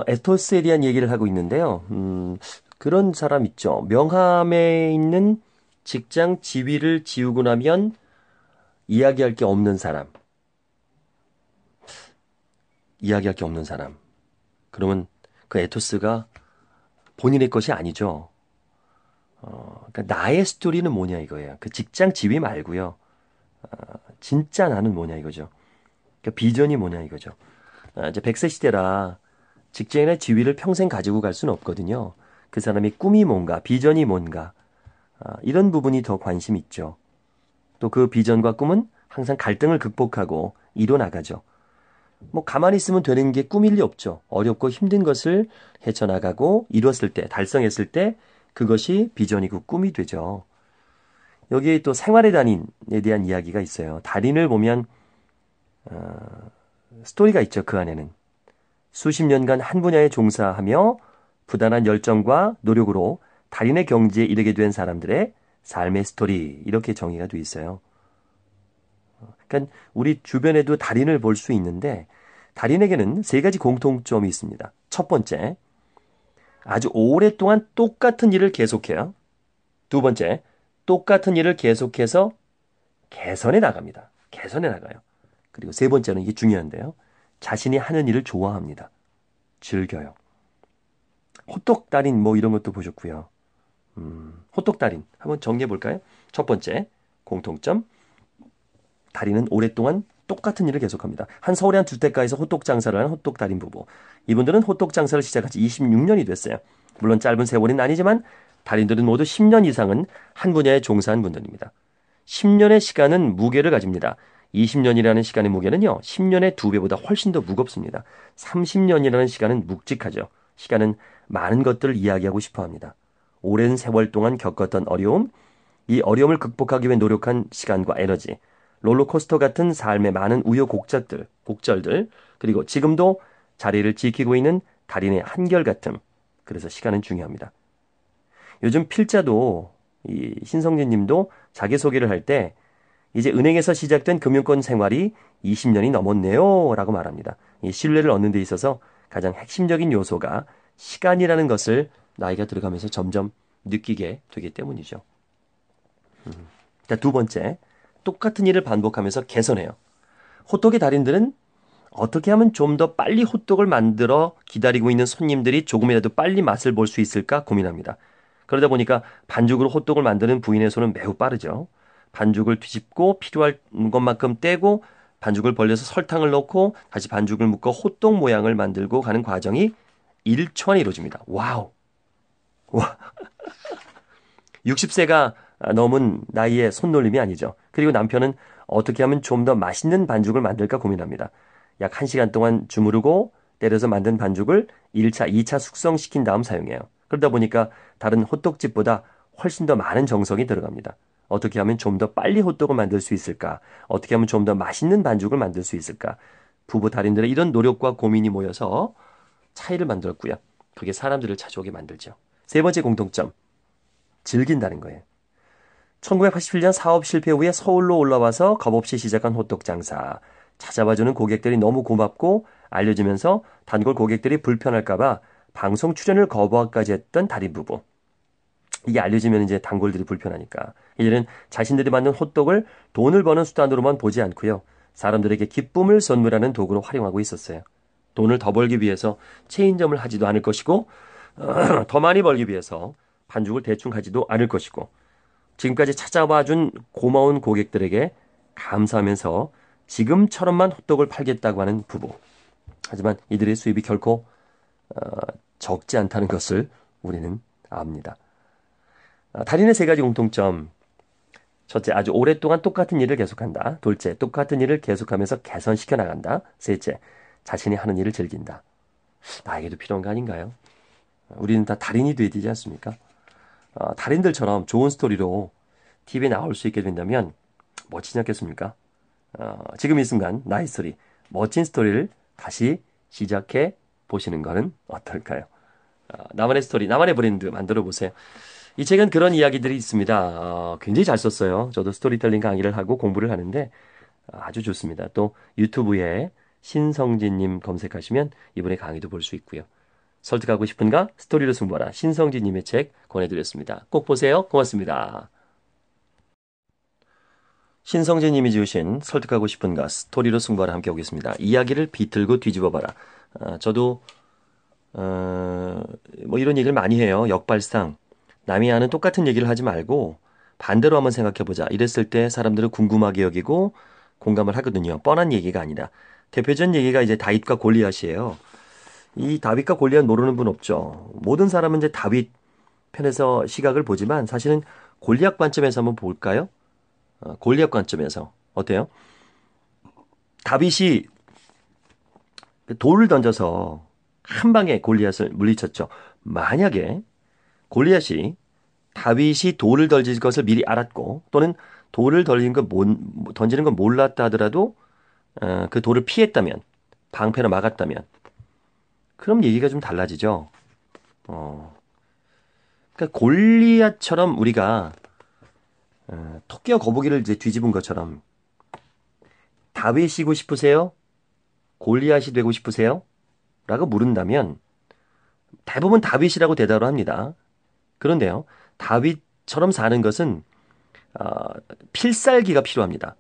에토스에 대한 얘기를 하고 있는데요. 그런 사람 있죠. 명함에 있는 직장 지위를 지우고 나면 이야기할 게 없는 사람. 이야기할 게 없는 사람. 그러면 그 에토스가 본인의 것이 아니죠. 그러니까 나의 스토리는 뭐냐 이거예요. 그 직장 지위 말고요. 진짜 나는 뭐냐 이거죠. 그러니까 비전이 뭐냐 이거죠. 이제 100세 시대라 직장이나 지위를 평생 가지고 갈 수는 없거든요. 그 사람이 꿈이 뭔가, 비전이 뭔가, 이런 부분이 더 관심 있죠. 또 그 비전과 꿈은 항상 갈등을 극복하고 이뤄나가죠. 뭐 가만히 있으면 되는 게 꿈일 리 없죠. 어렵고 힘든 것을 헤쳐나가고 이뤘을 때, 달성했을 때 그것이 비전이고 꿈이 되죠. 여기에 또 생활의 달인에 대한 이야기가 있어요. 달인을 보면 스토리가 있죠. 그 안에는. 수십 년간 한 분야에 종사하며 부단한 열정과 노력으로 달인의 경지에 이르게 된 사람들의 삶의 스토리 이렇게 정의가 돼 있어요. 그러니까 우리 주변에도 달인을 볼 수 있는데 달인에게는 세 가지 공통점이 있습니다. 첫 번째, 아주 오랫동안 똑같은 일을 계속해요. 두 번째, 똑같은 일을 계속해서 개선해 나갑니다. 개선해 나가요. 그리고 세 번째는 이게 중요한데요. 자신이 하는 일을 좋아합니다. 즐겨요. 호떡 달인 뭐 이런 것도 보셨고요. 호떡 달인 한번 정리해 볼까요? 첫 번째 공통점, 달인은 오랫동안 똑같은 일을 계속합니다. 서울의 한 주택가에서 호떡 장사를 하는 호떡 달인 부부. 이분들은 호떡 장사를 시작한 지 26년이 됐어요. 물론 짧은 세월은 아니지만 달인들은 모두 10년 이상은 한 분야에 종사한 분들입니다. 10년의 시간은 무게를 가집니다. 20년이라는 시간의 무게는요, 10년의 2배보다 훨씬 더 무겁습니다. 30년이라는 시간은 묵직하죠. 시간은 많은 것들을 이야기하고 싶어 합니다. 오랜 세월 동안 겪었던 어려움, 이 어려움을 극복하기 위해 노력한 시간과 에너지, 롤러코스터 같은 삶의 많은 곡절들, 그리고 지금도 자리를 지키고 있는 달인의 한결같음. 그래서 시간은 중요합니다. 요즘 필자도 이 신성진 님도 자기소개를 할 때 이제 은행에서 시작된 금융권 생활이 20년이 넘었네요 라고 말합니다. 이 신뢰를 얻는 데 있어서 가장 핵심적인 요소가 시간이라는 것을 나이가 들어가면서 점점 느끼게 되기 때문이죠. 자, 두 번째, 똑같은 일을 반복하면서 개선해요. 호떡의 달인들은 어떻게 하면 좀 더 빨리 호떡을 만들어 기다리고 있는 손님들이 조금이라도 빨리 맛을 볼 수 있을까 고민합니다. 그러다 보니까 반죽으로 호떡을 만드는 부인의 손은 매우 빠르죠. 반죽을 뒤집고 필요할 것만큼 떼고 반죽을 벌려서 설탕을 넣고 다시 반죽을 묶어 호떡 모양을 만들고 가는 과정이 1초 안에 이루어집니다. 와우. 와. 60세가 넘은 나이의 손놀림이 아니죠. 그리고 남편은 어떻게 하면 좀 더 맛있는 반죽을 만들까 고민합니다. 약 1시간 동안 주무르고 때려서 만든 반죽을 1차, 2차 숙성시킨 다음 사용해요. 그러다 보니까 다른 호떡집보다 훨씬 더 많은 정성이 들어갑니다. 어떻게 하면 좀 더 빨리 호떡을 만들 수 있을까? 어떻게 하면 좀 더 맛있는 반죽을 만들 수 있을까? 부부 달인들의 이런 노력과 고민이 모여서 차이를 만들었고요. 그게 사람들을 찾아오게 만들죠. 세 번째 공통점, 즐긴다는 거예요. 1987년 사업 실패 후에 서울로 올라와서 겁없이 시작한 호떡 장사. 찾아와주는 고객들이 너무 고맙고 알려지면서 단골 고객들이 불편할까봐 방송 출연을 거부하기까지 했던 달인 부부. 이게 알려지면 이제 단골들이 불편하니까. 이제는 자신들이 만든 호떡을 돈을 버는 수단으로만 보지 않고요. 사람들에게 기쁨을 선물하는 도구로 활용하고 있었어요. 돈을 더 벌기 위해서 체인점을 하지도 않을 것이고 더 많이 벌기 위해서 반죽을 대충 하지도 않을 것이고 지금까지 찾아와준 고마운 고객들에게 감사하면서 지금처럼만 호떡을 팔겠다고 하는 부부. 하지만 이들의 수입이 결코 적지 않다는 것을 우리는 압니다. 달인의 세 가지 공통점. 첫째, 아주 오랫동안 똑같은 일을 계속한다. 둘째, 똑같은 일을 계속하면서 개선시켜 나간다. 셋째, 자신이 하는 일을 즐긴다. 나에게도 필요한 거 아닌가요? 우리는 다 달인이 돼야 되지 않습니까? 달인들처럼 좋은 스토리로 TV에 나올 수 있게 된다면 멋지지 않겠습니까? 지금 이 순간 나의 스토리, 멋진 스토리를 다시 시작해 보시는 것은 어떨까요? 나만의 스토리, 나만의 브랜드 만들어 보세요. 이 책은 그런 이야기들이 있습니다. 굉장히 잘 썼어요. 저도 스토리텔링 강의를 하고 공부를 하는데 아주 좋습니다. 또 유튜브에 신성진님 검색하시면 이분의 강의도 볼 수 있고요. 설득하고 싶은가? 스토리로 승부하라. 신성진님의 책 권해드렸습니다. 꼭 보세요. 고맙습니다. 신성진님이 지으신 설득하고 싶은가? 스토리로 승부하라 함께 오겠습니다. 이야기를 비틀고 뒤집어봐라. 저도 뭐 이런 얘기를 많이 해요. 역발상. 남이 아는 똑같은 얘기를 하지 말고 반대로 한번 생각해보자. 이랬을 때 사람들은 궁금하게 여기고 공감을 하거든요. 뻔한 얘기가 아니라 대표적인 얘기가 이제 다윗과 골리앗이에요. 이 다윗과 골리앗 모르는 분 없죠. 모든 사람은 이제 다윗 편에서 시각을 보지만 사실은 골리앗 관점에서 한번 볼까요? 골리앗 관점에서 어때요? 다윗이 그 돌을 던져서 한 방에 골리앗을 물리쳤죠. 만약에 골리앗이 다윗이 돌을 던질 것을 미리 알았고 또는 돌을 던지는 건 몰랐다 하더라도 그 돌을 피했다면 방패로 막았다면 그럼 얘기가 좀 달라지죠. 어, 그러니까 골리앗처럼 우리가 토끼와 거북이를 이제 뒤집은 것처럼 다윗이고 싶으세요? 골리앗이 되고 싶으세요? 라고 물은다면 대부분 다윗이라고 대답을 합니다. 그런데요, 다윗처럼 사는 것은 어, 필살기가 필요합니다.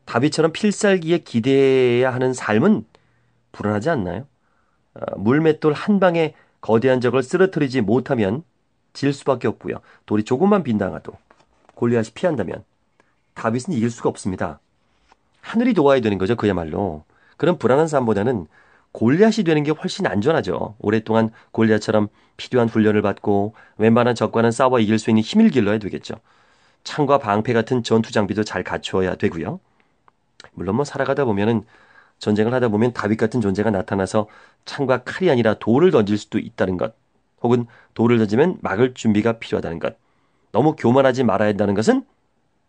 다윗처럼 필살기에 기대해야 하는 삶은 불안하지 않나요? 물맷돌 한 방에 거대한 적을 쓰러뜨리지 못하면 질 수밖에 없고요. 돌이 조금만 빈당하도 골리앗이 피한다면 다윗은 이길 수가 없습니다. 하늘이 도와야 되는 거죠, 그야말로. 그런 불안한 삶보다는 골리앗이 되는 게 훨씬 안전하죠. 오랫동안 골리앗처럼 필요한 훈련을 받고 웬만한 적과는 싸워 이길 수 있는 힘을 길러야 되겠죠. 창과 방패 같은 전투 장비도 잘 갖추어야 되고요. 물론 뭐 살아가다 보면은 전쟁을 하다 보면 다윗 같은 존재가 나타나서 창과 칼이 아니라 돌을 던질 수도 있다는 것. 혹은 돌을 던지면 막을 준비가 필요하다는 것. 너무 교만하지 말아야 한다는 것은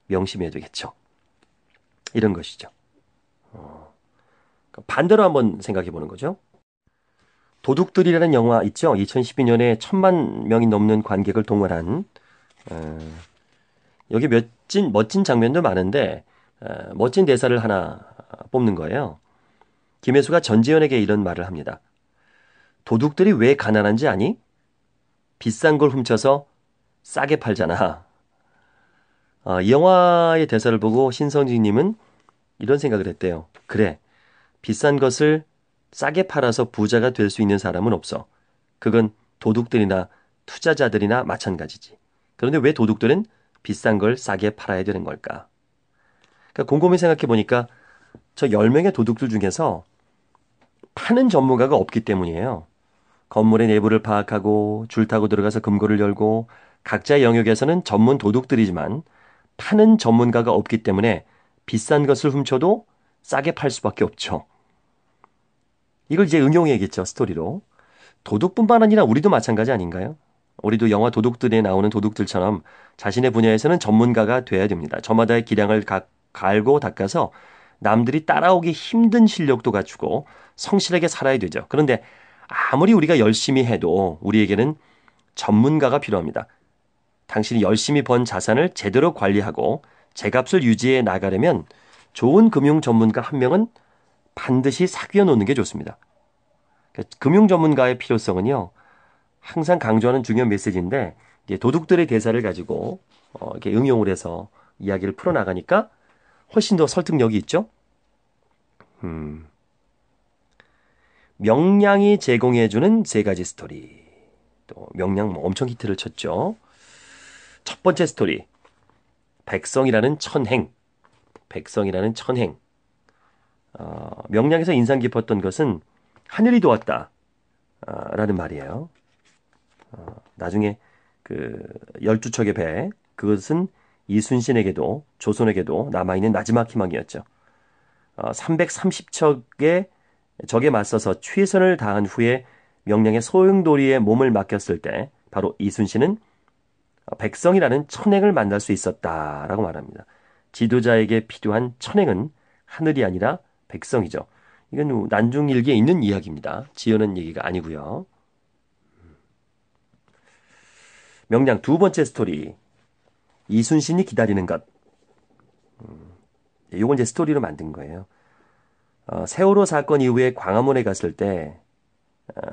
명심해야 되겠죠. 이런 것이죠. 반대로 한번 생각해 보는 거죠. 도둑들이라는 영화 있죠? 2012년에 1,000만 명이 넘는 관객을 동원한 여기 멋진 장면도 많은데 멋진 대사를 하나 뽑는 거예요. 김혜수가 전지현에게 이런 말을 합니다. 도둑들이 왜 가난한지 아니? 비싼 걸 훔쳐서 싸게 팔잖아. 이 영화의 대사를 보고 신성진님은 이런 생각을 했대요. 그래, 비싼 것을 싸게 팔아서 부자가 될 수 있는 사람은 없어. 그건 도둑들이나 투자자들이나 마찬가지지. 그런데 왜 도둑들은 비싼 걸 싸게 팔아야 되는 걸까? 그러니까 곰곰이 생각해 보니까 저 10명의 도둑들 중에서 파는 전문가가 없기 때문이에요. 건물의 내부를 파악하고 줄 타고 들어가서 금고를 열고 각자의 영역에서는 전문 도둑들이지만 파는 전문가가 없기 때문에 비싼 것을 훔쳐도 싸게 팔 수밖에 없죠. 이걸 이제 응용해야겠죠, 스토리로. 도둑뿐만 아니라 우리도 마찬가지 아닌가요? 우리도 영화 도둑들에 나오는 도둑들처럼 자신의 분야에서는 전문가가 돼야 됩니다. 저마다의 기량을 갈고 닦아서 남들이 따라오기 힘든 실력도 갖추고 성실하게 살아야 되죠. 그런데 아무리 우리가 열심히 해도 우리에게는 전문가가 필요합니다. 당신이 열심히 번 자산을 제대로 관리하고 제값을 유지해 나가려면 좋은 금융 전문가 한 명은 반드시 사귀어 놓는 게 좋습니다. 금융 전문가의 필요성은요, 항상 강조하는 중요한 메시지인데, 이제 도둑들의 대사를 가지고 이렇게 응용을 해서 이야기를 풀어나가니까 훨씬 더 설득력이 있죠? 명량이 제공해주는 세 가지 스토리. 또 명량 엄청 히트를 쳤죠. 첫 번째 스토리. 백성이라는 천행. 백성이라는 천행. 명량에서 인상 깊었던 것은 하늘이 도왔다. 라는 말이에요. 나중에 그 12척의 배, 그것은 이순신에게도 조선에게도 남아있는 마지막 희망이었죠. 330척의 적에 맞서서 최선을 다한 후에 명량의 소용돌이에 몸을 맡겼을 때 바로 이순신은 백성이라는 천행을 만날 수 있었다라고 말합니다. 지도자에게 필요한 천행은 하늘이 아니라 백성이죠. 이건 난중일기에 있는 이야기입니다. 지어낸 얘기가 아니고요. 명량 두 번째 스토리. 이순신이 기다리는 것. 이건 이제 스토리로 만든 거예요. 세월호 사건 이후에 광화문에 갔을 때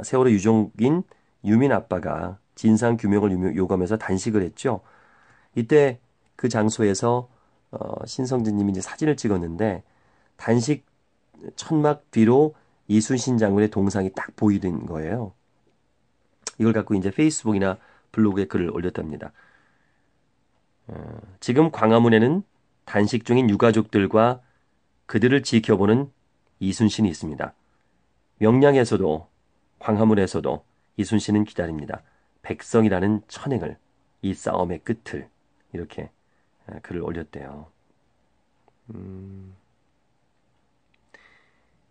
세월호 유족인 유민 아빠가 진상 규명을 요구하면서 단식을 했죠. 이때 그 장소에서 신성진 님이 이제 사진을 찍었는데 단식 천막 뒤로 이순신 장군의 동상이 딱 보이는 거예요. 이걸 갖고 이제 페이스북이나 블로그에 글을 올렸답니다. 지금 광화문에는 단식 중인 유가족들과 그들을 지켜보는 이순신이 있습니다. 명량에서도 광화문에서도 이순신은 기다립니다. 백성이라는 천행을, 이 싸움의 끝을 이렇게 글을 올렸대요.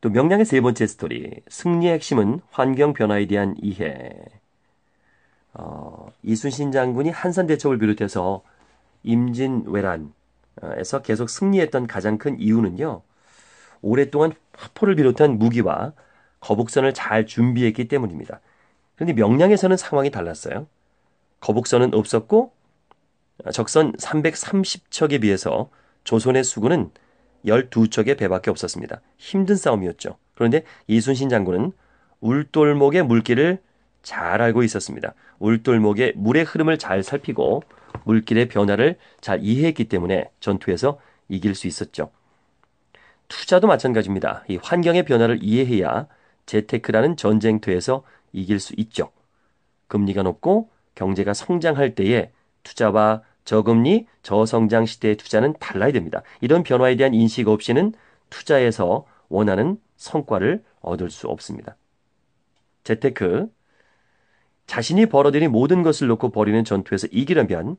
또 명량의 세 번째 스토리, 승리의 핵심은 환경 변화에 대한 이해. 이순신 장군이 한산대첩을 비롯해서 임진왜란에서 계속 승리했던 가장 큰 이유는요, 오랫동안 화포를 비롯한 무기와 거북선을 잘 준비했기 때문입니다. 그런데 명량에서는 상황이 달랐어요. 거북선은 없었고 적선 330척에 비해서 조선의 수군은 12척의 배밖에 없었습니다. 힘든 싸움이었죠. 그런데 이순신 장군은 울돌목의 물길을 잘 알고 있었습니다. 울돌목의 물의 흐름을 잘 살피고 물길의 변화를 잘 이해했기 때문에 전투에서 이길 수 있었죠. 투자도 마찬가지입니다. 이 환경의 변화를 이해해야 재테크라는 전쟁터에서 이길 수 있죠. 금리가 높고 경제가 성장할 때에 투자와 저금리, 저성장 시대의 투자는 달라야 됩니다. 이런 변화에 대한 인식 없이는 투자에서 원하는 성과를 얻을 수 없습니다. 재테크, 자신이 벌어들인 모든 것을 놓고 벌이는 전투에서 이기려면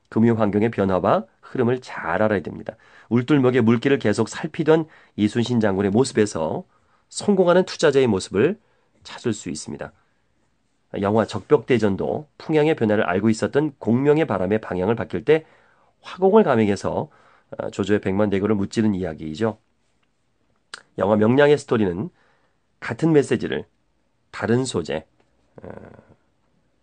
금융환경의 변화와 흐름을 잘 알아야 됩니다. 울돌목의 물길을 계속 살피던 이순신 장군의 모습에서 성공하는 투자자의 모습을 찾을 수 있습니다. 영화 적벽대전도 풍향의 변화를 알고 있었던 공명의 바람의 방향을 바뀔 때 화공을 감행해서 조조의 백만대군을 무찌른 이야기이죠. 영화 명량의 스토리는 같은 메시지를 다른 소재,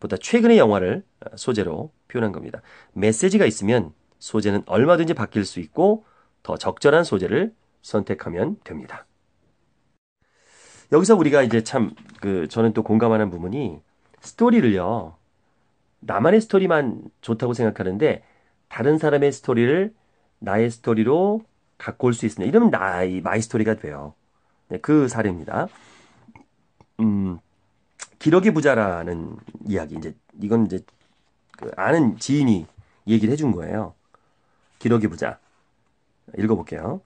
보다 최근의 영화를 소재로 표현한 겁니다. 메시지가 있으면 소재는 얼마든지 바뀔 수 있고 더 적절한 소재를 선택하면 됩니다. 여기서 우리가 이제 저는 또 공감하는 부분이 스토리를요, 나만의 스토리만 좋다고 생각하는데 다른 사람의 스토리를 나의 스토리로 갖고 올 수 있으냐. 이러면 마이 스토리가 돼요. 네, 그 사례입니다. 기러기 부자라는 이야기. 이건 아는 지인이 얘기를 해준 거예요. 기러기 부자. 읽어볼게요.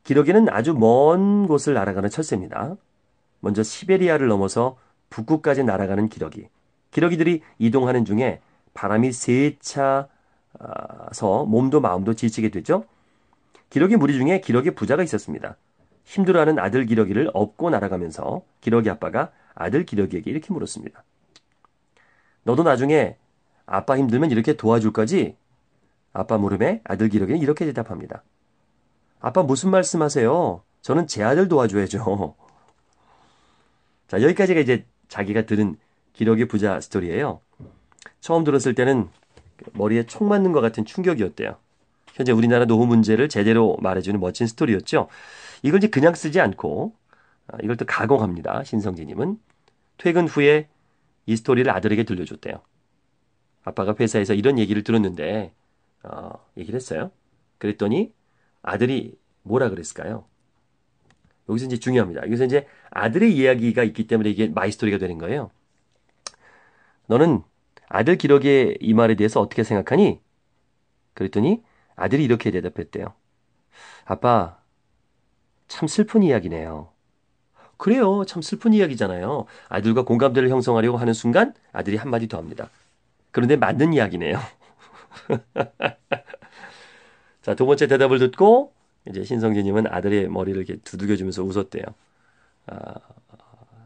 기러기는 아주 먼 곳을 날아가는 철새입니다. 먼저 시베리아를 넘어서 북극까지 날아가는 기러기. 기러기들이 이동하는 중에 바람이 세차서 몸도 마음도 지치게 되죠. 기러기 무리 중에 기러기 부자가 있었습니다. 힘들어하는 아들 기러기를 업고 날아가면서 기러기 아빠가 아들 기러기에게 이렇게 물었습니다. 너도 나중에 아빠 힘들면 이렇게 도와줄 거지? 아빠 물음에 아들 기러기는 이렇게 대답합니다. 아빠 무슨 말씀하세요? 저는 제 아들 도와줘야죠. 자, 여기까지가 이제 자기가 들은 기러기 부자 스토리예요. 처음 들었을 때는 머리에 총 맞는 것 같은 충격이었대요. 현재 우리나라 노후 문제를 제대로 말해주는 멋진 스토리였죠. 이걸 이제 그냥 쓰지 않고 이걸 또 가공합니다. 신성진님은 퇴근 후에 이 스토리를 아들에게 들려줬대요. 아빠가 회사에서 이런 얘기를 들었는데 얘기를 했어요. 그랬더니 아들이 뭐라 그랬을까요? 여기서 이제 중요합니다. 여기서 이제 아들의 이야기가 있기 때문에 이게 마이 스토리가 되는 거예요. 너는 아들 기러기의 이 말에 대해서 어떻게 생각하니? 그랬더니 아들이 이렇게 대답했대요. 아빠, 참 슬픈 이야기네요. 그래요. 참 슬픈 이야기잖아요. 아들과 공감대를 형성하려고 하는 순간 아들이 한마디 더 합니다. 그런데 맞는 이야기네요. 자, 두 번째 대답을 듣고 이제 신성진님은 아들의 머리를 이렇게 두들겨주면서 웃었대요.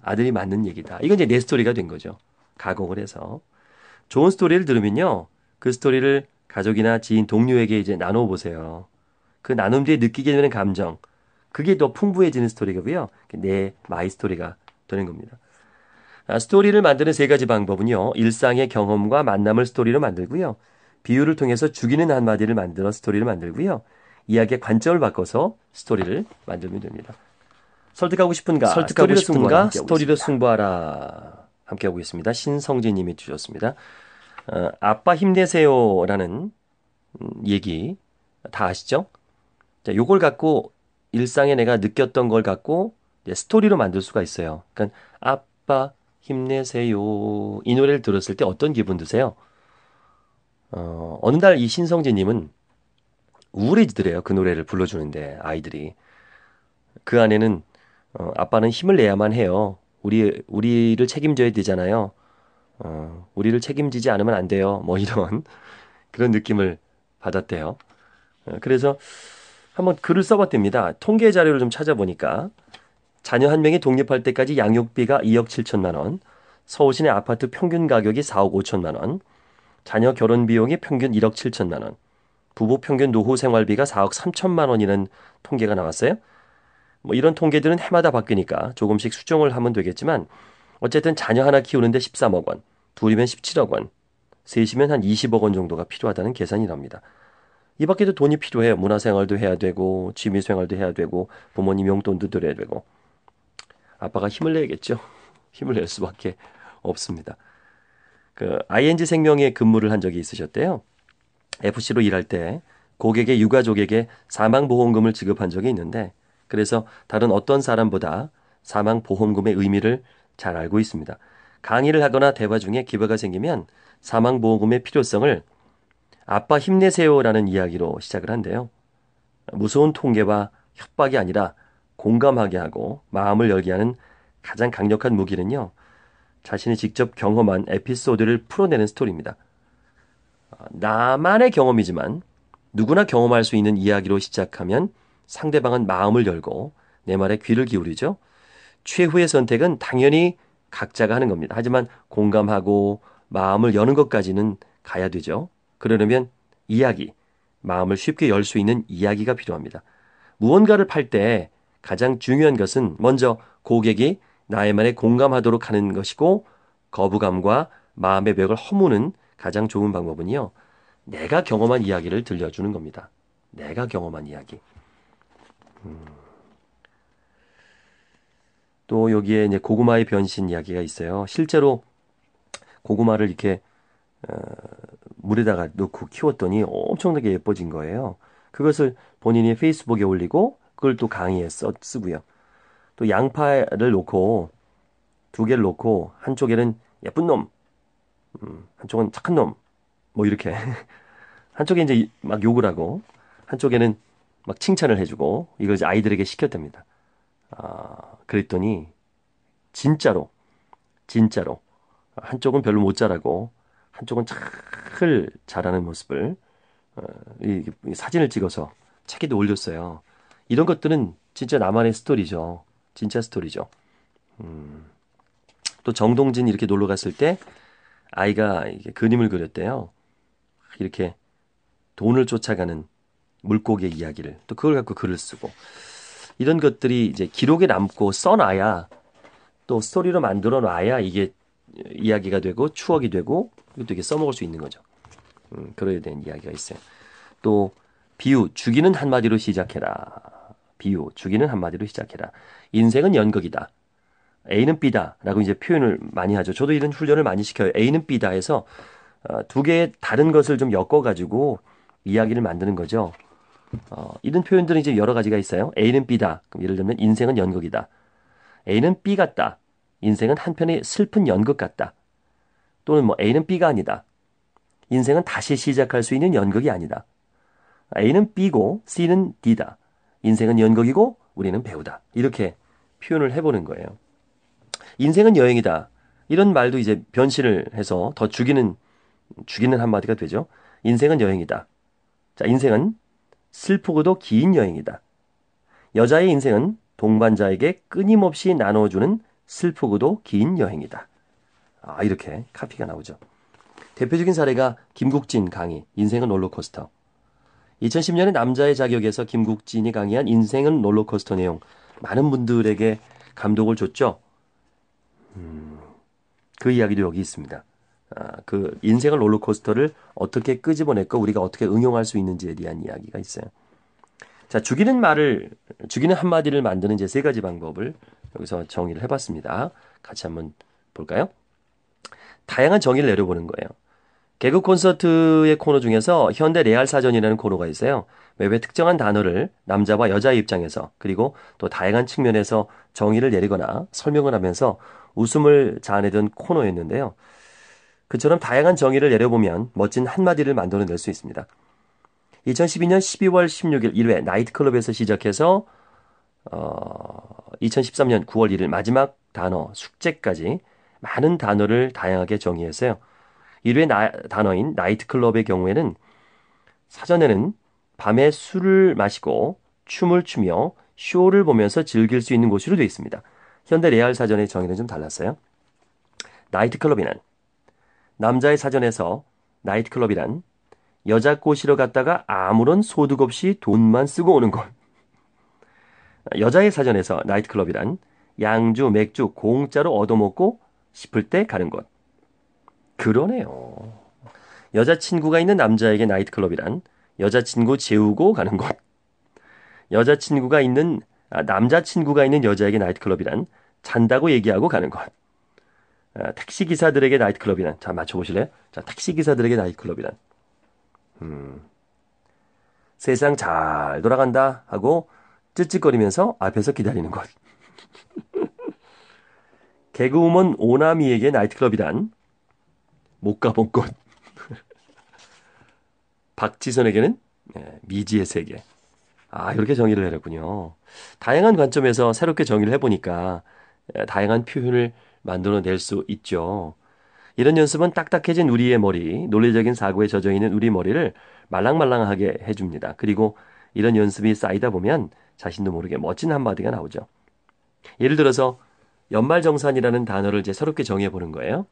아들이 맞는 얘기다. 이건 이제 내 스토리가 된 거죠. 가공을 해서. 좋은 스토리를 들으면요. 그 스토리를 가족이나 지인, 동료에게 이제 나눠보세요. 그 나눔 뒤에 느끼게 되는 감정, 그게 더 풍부해지는 스토리고요. 내 마이 스토리가 되는 겁니다. 스토리를 만드는 세 가지 방법은요. 일상의 경험과 만남을 스토리로 만들고요. 비유를 통해서 죽이는 한마디를 만들어 스토리를 만들고요. 이야기의 관점을 바꿔서 스토리를 만들면 됩니다. 설득하고 싶은가? 스토리로 승부하라. 함께하고 있습니다. 신성진 님이 주셨습니다. 아빠 힘내세요라는 얘기 다 아시죠? 자, 요걸 갖고 일상에 내가 느꼈던 걸 갖고 스토리로 만들 수가 있어요. 그러니까 아빠 힘내세요. 이 노래를 들었을 때 어떤 기분 드세요? 어느 날 이 신성진 님은 우울해지더래요. 그 노래를 불러주는데 아이들이. 그 안에는 아빠는 힘을 내야만 해요. 우리를 책임져야 되잖아요. 우리를 책임지지 않으면 안 돼요. 뭐 이런 그런 느낌을 받았대요. 그래서 한번 글을 써봤답니다. 통계 자료를 좀 찾아보니까 자녀 한 명이 독립할 때까지 양육비가 2억 7천만 원, 서울 시내 아파트 평균 가격이 4억 5천만 원, 자녀 결혼 비용이 평균 1억 7천만 원, 부부 평균 노후 생활비가 4억 3천만 원이라는 통계가 나왔어요. 뭐 이런 통계들은 해마다 바뀌니까 조금씩 수정을 하면 되겠지만 어쨌든 자녀 하나 키우는데 13억 원, 둘이면 17억 원, 셋이면 한 20억 원 정도가 필요하다는 계산이 납니다. 이 밖에도 돈이 필요해요. 문화생활도 해야 되고 취미생활도 해야 되고 부모님 용돈도 드려야 되고 아빠가 힘을 내야겠죠. 힘을 낼 수밖에 없습니다. 그 ING 생명에 근무를 한 적이 있으셨대요. FC로 일할 때 고객의 유가족에게 사망보험금을 지급한 적이 있는데 그래서 다른 어떤 사람보다 사망보험금의 의미를 잘 알고 있습니다. 강의를 하거나 대화 중에 기회가 생기면 사망보험금의 필요성을 아빠 힘내세요라는 이야기로 시작을 한대요. 무서운 통계와 협박이 아니라 공감하게 하고 마음을 열게 하는 가장 강력한 무기는요. 자신이 직접 경험한 에피소드를 풀어내는 스토리입니다. 나만의 경험이지만 누구나 경험할 수 있는 이야기로 시작하면 상대방은 마음을 열고 내 말에 귀를 기울이죠. 최후의 선택은 당연히 각자가 하는 겁니다. 하지만 공감하고 마음을 여는 것까지는 가야 되죠. 그러려면 이야기, 마음을 쉽게 열 수 있는 이야기가 필요합니다. 무언가를 팔 때 가장 중요한 것은 먼저 고객이 나의 말에 공감하도록 하는 것이고 거부감과 마음의 벽을 허무는 가장 좋은 방법은요. 내가 경험한 이야기를 들려주는 겁니다. 내가 경험한 이야기. 또 여기에 이제 고구마의 변신 이야기가 있어요. 실제로 고구마를 이렇게 물에다가 넣고 키웠더니 엄청나게 예뻐진 거예요. 그것을 본인이 페이스북에 올리고 그걸 또 강의에 쓰고요. 또 양파를 놓고 두 개를 놓고 한쪽에는 예쁜 놈, 한쪽은 착한 놈, 뭐 이렇게 한쪽에 이제 막 욕을 하고 한쪽에는 막 칭찬을 해주고 이걸 이제 아이들에게 시켰답니다. 그랬더니 진짜로 한쪽은 별로 못 자라고 한쪽은 잘 자라는 모습을 이 사진을 찍어서 책에도 올렸어요. 이런 것들은 진짜 나만의 스토리죠. 진짜 스토리죠. 또 정동진 이렇게 놀러 갔을 때 아이가 이게 그림을 그렸대요. 이렇게 돈을 쫓아가는 물고기의 이야기를 또 그걸 갖고 글을 쓰고 이런 것들이 이제 기록에 남고 써놔야 또 스토리로 만들어 놔야 이게 이야기가 되고 추억이 되고 이것도 이게 써먹을 수 있는 거죠. 그래야 되는 이야기가 있어요. 또 비유 죽이는 한마디로 시작해라. 비유 죽이는 한마디로 시작해라. 인생은 연극이다. A는 B다라고 이제 표현을 많이 하죠. 저도 이런 훈련을 많이 시켜요. A는 B다 해서 두 개의 다른 것을 좀 엮어가지고 이야기를 만드는 거죠. 이런 표현들은 이제 여러 가지가 있어요. A는 B다. 그럼 예를 들면 인생은 연극이다. A는 B 같다. 인생은 한편의 슬픈 연극 같다. 또는 뭐 A는 B가 아니다. 인생은 다시 시작할 수 있는 연극이 아니다. A는 B고 C는 D다. 인생은 연극이고 우리는 배우다. 이렇게 표현을 해보는 거예요. 인생은 여행이다. 이런 말도 이제 변신을 해서 더 죽이는 한마디가 되죠. 인생은 여행이다. 자, 인생은 슬프고도 긴 여행이다. 여자의 인생은 동반자에게 끊임없이 나눠주는 슬프고도 긴 여행이다. 이렇게 카피가 나오죠. 대표적인 사례가 김국진 강의, 인생은 롤러코스터. 2010년에 남자의 자격에서 김국진이 강의한 인생은 롤러코스터 내용, 많은 분들에게 감동을 줬죠. 그 이야기도 여기 있습니다. 그 인생을 롤러코스터를 어떻게 끄집어냈고 우리가 어떻게 응용할 수 있는지에 대한 이야기가 있어요. 자, 죽이는 한마디를 만드는 이제 세 가지 방법을 여기서 정의를 해봤습니다. 같이 한번 볼까요? 다양한 정의를 내려보는 거예요. 개그 콘서트의 코너 중에서 현대 레알 사전이라는 코너가 있어요. 왜 특정한 단어를 남자와 여자의 입장에서 그리고 또 다양한 측면에서 정의를 내리거나 설명을 하면서 웃음을 자아내던 코너였는데요. 그처럼 다양한 정의를 내려보면 멋진 한마디를 만들어낼 수 있습니다. 2012년 12월 16일 1회 나이트클럽에서 시작해서 2013년 9월 1일 마지막 단어 숙제까지 많은 단어를 다양하게 정의했어요. 1회 단어인 나이트클럽의 경우에는 사전에는 밤에 술을 마시고 춤을 추며 쇼를 보면서 즐길 수 있는 곳으로 되어 있습니다. 현대 레알 사전의 정의는 좀 달랐어요. 나이트클럽이란 남자의 사전에서 나이트클럽이란 여자 꼬시러 갔다가 아무런 소득 없이 돈만 쓰고 오는 곳. 여자의 사전에서 나이트클럽이란 양주, 맥주 공짜로 얻어먹고 싶을 때 가는 곳. 그러네요. 여자친구가 있는 남자에게 나이트클럽이란 여자친구 재우고 가는 곳. 남자친구가 있는 여자에게 나이트클럽이란 잔다고 얘기하고 가는 곳. 택시기사들에게 나이트클럽이란, 자, 맞춰보실래요? 자, 택시기사들에게 나이트클럽이란. 세상 잘 돌아간다 하고 찌찌거리면서 앞에서 기다리는 곳. 개그우먼 오나미에게 나이트클럽이란 못 가본 곳. 박지선에게는 미지의 세계. 이렇게 정의를 해놨군요. 다양한 관점에서 새롭게 정의를 해보니까 다양한 표현을 만들어낼 수 있죠. 이런 연습은 딱딱해진 우리의 머리, 논리적인 사고에 젖어있는 우리 머리를 말랑말랑하게 해줍니다. 그리고 이런 연습이 쌓이다 보면 자신도 모르게 멋진 한마디가 나오죠. 예를 들어서 연말정산이라는 단어를 이제 새롭게 정의해보는 거예요.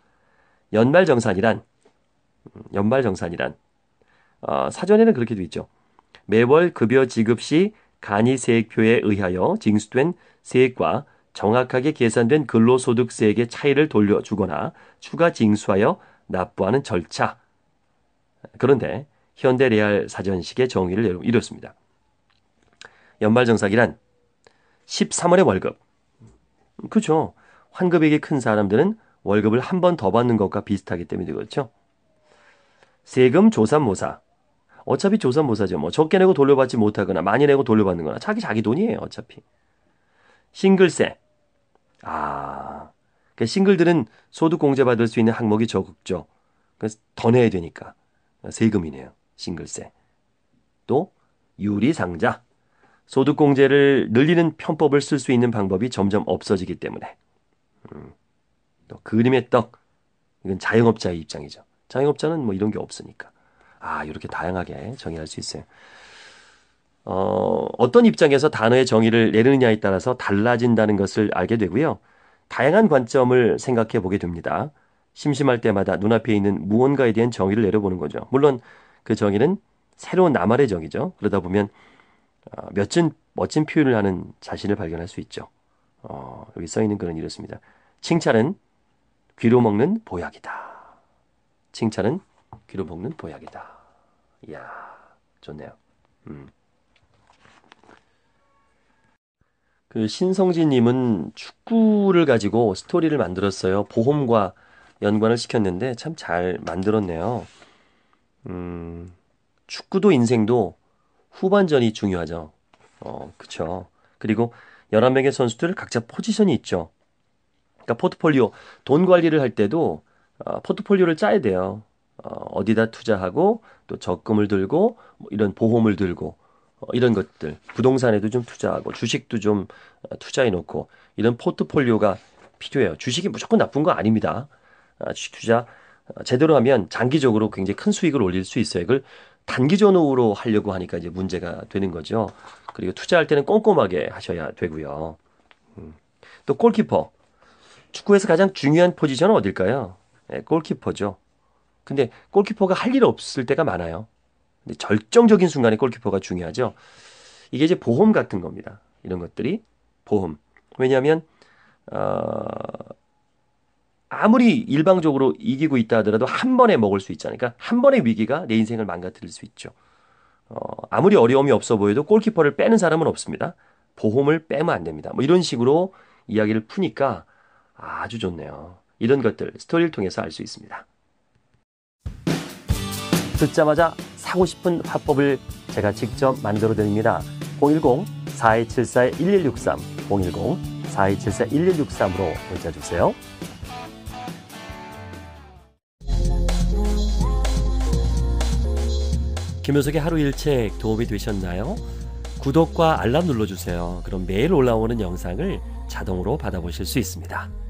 연말정산이란 사전에는 그렇게 돼 있죠. 매월 급여 지급 시 간이세액표에 의하여 징수된 세액과 정확하게 계산된 근로소득세액의 차이를 돌려주거나 추가 징수하여 납부하는 절차. 그런데 현대 레알 사전식의 정의를 이뤘습니다. 연말정산이란 13월의 월급. 그렇죠. 환급액이 큰 사람들은 월급을 한 번 더 받는 것과 비슷하기 때문에 그렇죠. 세금 조삼모사. 어차피 조삼모사죠. 뭐 적게 내고 돌려받지 못하거나 많이 내고 돌려받는 거나 자기 돈이에요. 어차피. 싱글세. 그러니까 싱글들은 소득공제 받을 수 있는 항목이 적죠. 그래서 더 내야 되니까. 세금이네요. 싱글세. 또 유리상자. 소득공제를 늘리는 편법을 쓸 수 있는 방법이 점점 없어지기 때문에. 또 그림의 떡. 이건 자영업자의 입장이죠. 자영업자는 뭐 이런 게 없으니까. 이렇게 다양하게 정의할 수 있어요. 어떤 입장에서 단어의 정의를 내리느냐에 따라서 달라진다는 것을 알게 되고요. 다양한 관점을 생각해 보게 됩니다. 심심할 때마다 눈앞에 있는 무언가에 대한 정의를 내려보는 거죠. 물론 그 정의는 새로운 나만의 정의죠. 그러다 보면 멋진 표현을 하는 자신을 발견할 수 있죠. 여기 써있는 글은 이렇습니다. 칭찬은 귀로 먹는 보약이다. 칭찬은 귀로 먹는 보약이다. 이야, 좋네요. 그 신성진님은 축구를 가지고 스토리를 만들었어요. 보험과 연관을 시켰는데 참 잘 만들었네요. 축구도 인생도 후반전이 중요하죠. 그쵸. 그리고 11명의 선수들 각자 포지션이 있죠. 그러니까 포트폴리오, 돈 관리를 할 때도 포트폴리오를 짜야 돼요. 어디다 투자하고 또 적금을 들고 뭐 이런 보험을 들고 이런 것들 부동산에도 좀 투자하고 주식도 좀 투자해 놓고 이런 포트폴리오가 필요해요. 주식이 무조건 나쁜 거 아닙니다. 주식 투자 제대로 하면 장기적으로 굉장히 큰 수익을 올릴 수 있어요. 이걸 단기전으로 하려고 하니까 이제 문제가 되는 거죠. 그리고 투자할 때는 꼼꼼하게 하셔야 되고요. 또 골키퍼. 축구에서 가장 중요한 포지션은 어딜까요? 골키퍼죠. 근데 골키퍼가 할 일 없을 때가 많아요. 근데 절정적인 순간에 골키퍼가 중요하죠. 이게 이제 보험 같은 겁니다. 이런 것들이 보험. 왜냐하면 아무리 일방적으로 이기고 있다 하더라도 한 번에 먹을 수 있잖아요. 그러니까 한 번의 위기가 내 인생을 망가뜨릴 수 있죠. 아무리 어려움이 없어 보여도 골키퍼를 빼는 사람은 없습니다. 보험을 빼면 안 됩니다. 뭐 이런 식으로 이야기를 푸니까 아주 좋네요. 이런 것들 스토리를 통해서 알 수 있습니다. 듣자마자 사고 싶은 화법을 제가 직접 만들어 드립니다. 010-4274-1163 010-4274-1163으로 문자 주세요. 김효석의 하루 일책 도움이 되셨나요? 구독과 알람 눌러주세요. 그럼 매일 올라오는 영상을 자동으로 받아보실 수 있습니다.